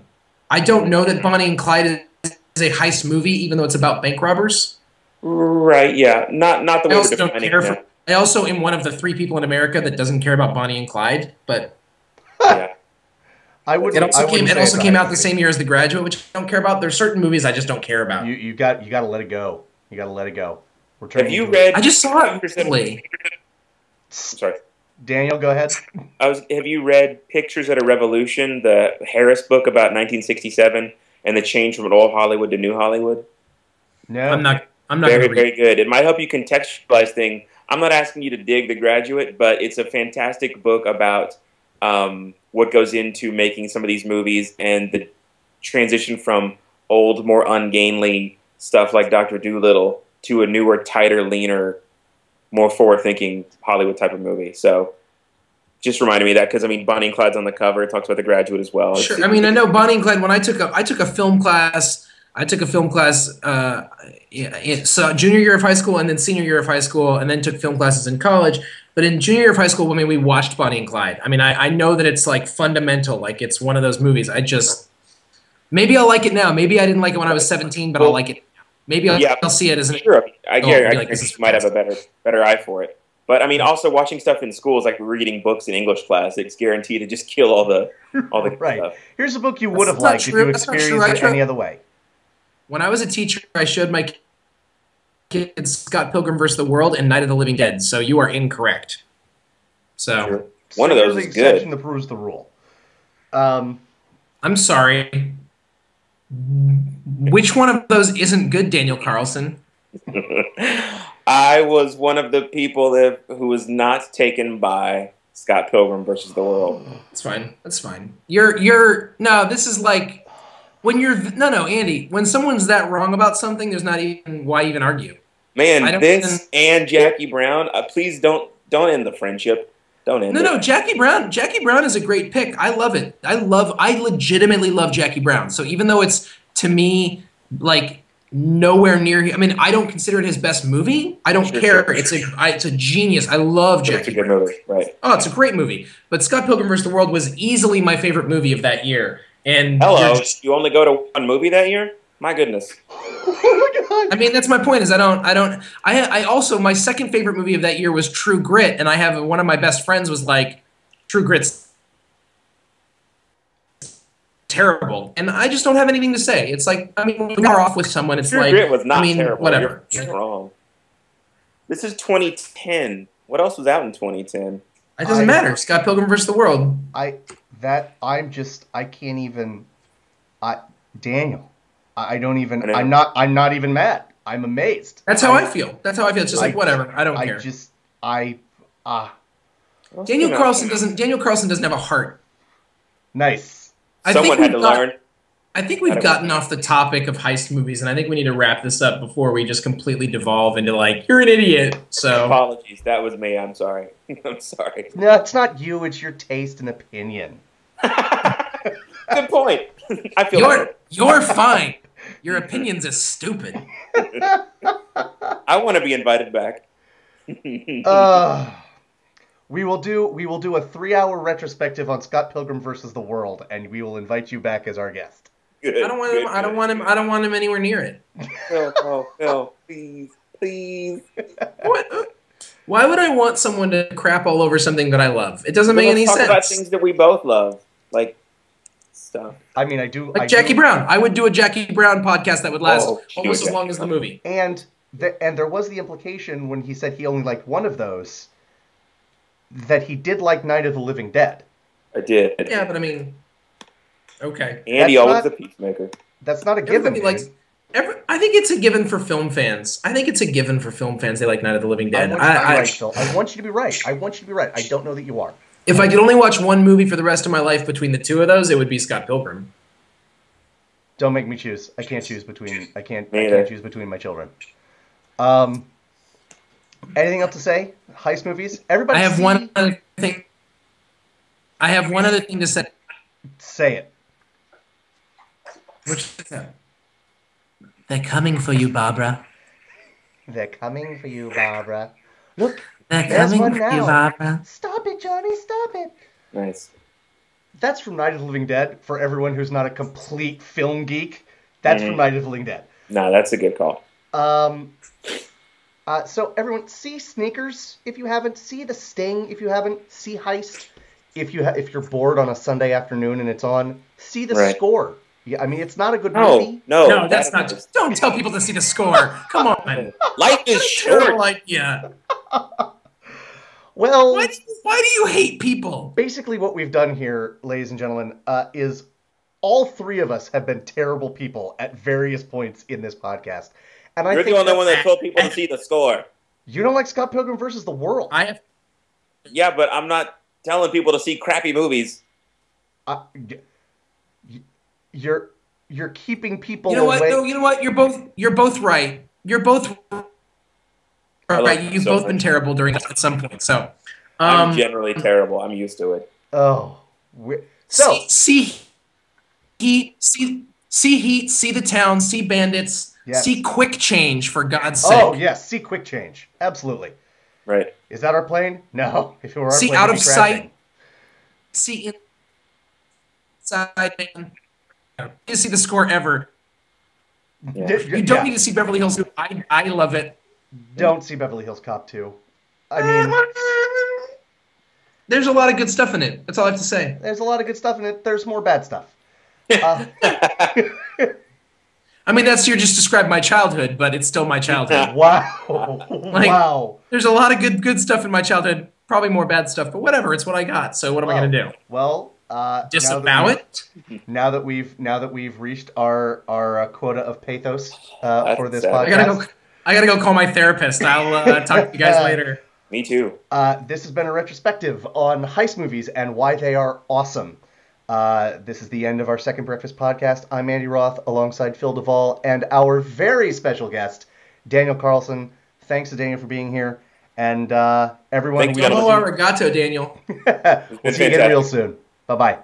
don't know that Bonnie and Clyde is a heist movie, even though it's about bank robbers. Right, yeah. Not the way we're defining it. I also am one of the 3 people in America that doesn't care about Bonnie and Clyde, but yeah. It also came out the same year as The Graduate, which I don't care about. There's certain movies I just don't care about. You got to let it go. You got to let it go. Have you read? I just saw it recently. Sorry, Daniel, go ahead. Have you read Pictures at a Revolution, the Harris book about 1967 and the change from old Hollywood to new Hollywood? No, I'm not. Very good. It might help you contextualize things. I'm not asking you to dig The Graduate, but it's a fantastic book about what goes into making some of these movies and the transition from old, more ungainly stuff like Dr. Dolittle to a newer, tighter, leaner, more forward-thinking Hollywood type of movie. So just reminded me of that because, I mean, Bonnie and Clyde's on the cover. It talks about The Graduate as well. Sure. I mean, I know Bonnie and Clyde, when I took a film class, so junior year of high school and then senior year of high school, and then took film classes in college. But in junior year of high school, I mean, we watched Bonnie and Clyde. I mean, I know that it's like fundamental, like it's one of those movies. Maybe I'll like it now. Maybe I didn't like it when I was 17, but I'll like it now. Maybe I'll see it as an. Sure, I guarantee you might have a better eye for it. But I mean, also watching stuff in school is like reading books in English class. It's guaranteed to just kill all the right. stuff. Here's a book you would have liked if you experienced it any other way. When I was a teacher, I showed my it's Scott Pilgrim vs. the World and Night of the Living Dead. So you are incorrect. So Sure. One of those the is exception good. that proves the rule. I'm sorry. Which one of those isn't good, Daniel Carlson? I was one of the people who was not taken by Scott Pilgrim versus the World. That's fine. That's fine. You're no. This is like when you're no, Andy. When someone's that wrong about something, there's not even why even argue. I Man, don't this and Jackie Brown. Please don't end the friendship. Don't end it. No, Jackie Brown. Jackie Brown is a great pick. I love it. I legitimately love Jackie Brown. So even though it's to me like nowhere near. I mean, I don't consider it his best movie. I don't care. Sure. It's a genius. I love Jackie. It's a good movie, right? Oh, it's a great movie. But Scott Pilgrim vs. the World was easily my favorite movie of that year. And hello, you only go to one movie that year? My goodness. Oh my God. I mean, that's my point. Is I also my second favorite movie of that year was True Grit, and I have one of my best friends was like, True Grit's terrible, and I just don't have anything to say. It's like, I mean, when we are off with someone, it's True like, Grit was not I mean, terrible. whatever. You're wrong. This is 2010. What else was out in 2010? It doesn't matter. Scott Pilgrim vs. the World. Daniel. I'm not even mad. I'm amazed. That's how I feel. That's how I feel. It's just like whatever. I don't care. Daniel Carlson doesn't have a heart. Nice. Someone had to learn. I think we've gotten off the topic of heist movies, and I think we need to wrap this up before we just completely devolve into like, you're an idiot. So apologies. That was me. I'm sorry. I'm sorry. No, it's not you. It's your taste and opinion. Good point. I feel you're fine. Your opinion's is stupid. I want to be invited back. We will do a 3-hour retrospective on Scott Pilgrim versus the World, and we will invite you back as our guest. Good, I don't want him anywhere near it. Phil, please. What? Why would I want someone to crap all over something that I love? It doesn't make any sense. Talk about things that we both love, like stuff. I mean, I do. Like Jackie Brown. I would do a Jackie Brown podcast that would last almost as long as the movie. And there was the implication when he said he only liked one of those, that he did like Night of the Living Dead. I did. Yeah, but I mean, okay. Andy always the peacemaker. That's not a given. I think it's a given for film fans. They like Night of the Living Dead. I want you to be right. I don't know that you are. If I could only watch one movie for the rest of my life between the two of those, it would be Scott Pilgrim. Don't make me choose. I can't choose between. I can't choose between my children. Anything else to say? Heist movies. Everybody. I have one other thing. I have one other thing to say. Say it. Which is that? They're coming for you, Barbara. They're coming for you, Barbara. Look, they're coming for you, Barbara. Stop it, Johnny. Stop it. Nice. That's from Night of the Living Dead. For everyone who's not a complete film geek, that's from Night of the Living Dead. No, that's a good call. So everyone, see Sneakers if you haven't. See The Sting if you haven't. See Heist if you're bored on a Sunday afternoon and it's on. See The Score. Yeah, I mean, it's not a good movie. No, that's not. Don't tell people to see The Score. Come on. Life is short. Yeah. Well, why do you hate people? Basically, what we've done here, ladies and gentlemen, is all three of us have been terrible people at various points in this podcast. And You're the only one that told people to see The Score. You don't like Scott Pilgrim versus the World. Yeah, but I'm not telling people to see crappy movies. You're keeping people. You know what? Away. No, you know what? You're both right. You're both right. You've both been terrible during at some point. So I'm generally terrible. I'm used to it. Oh, see Heat, see The Town, see Bandits, see Quick Change, for God's sake. Oh yes, see Quick Change. Absolutely. Right. Is that our plane? No. If it were our see plane, Out of Sight. See Inside Man. You see The Score ever. Yeah. You don't need to see Beverly Hills 2. I love it. Don't see Beverly Hills Cop 2. I mean, there's a lot of good stuff in it. That's all I have to say. There's a lot of good stuff in it. There's more bad stuff. I mean, you just described my childhood, but it's still my childhood. Wow. Wow. There's a lot of good stuff in my childhood. Probably more bad stuff, but whatever. It's what I got. So what am I going to do? Well, disavow it? Now that we've reached our quota of pathos for this podcast, I gotta go call my therapist. I'll talk to you guys later. Me too. This has been a retrospective on heist movies and why they are awesome. This is the end of our Second Breakfast podcast. I'm Andy Roth alongside Phil Duvall and our very special guest, Daniel Carlson. Thanks to Daniel for being here. And everyone, arigato, Daniel. We'll see you again real soon. Bye-bye.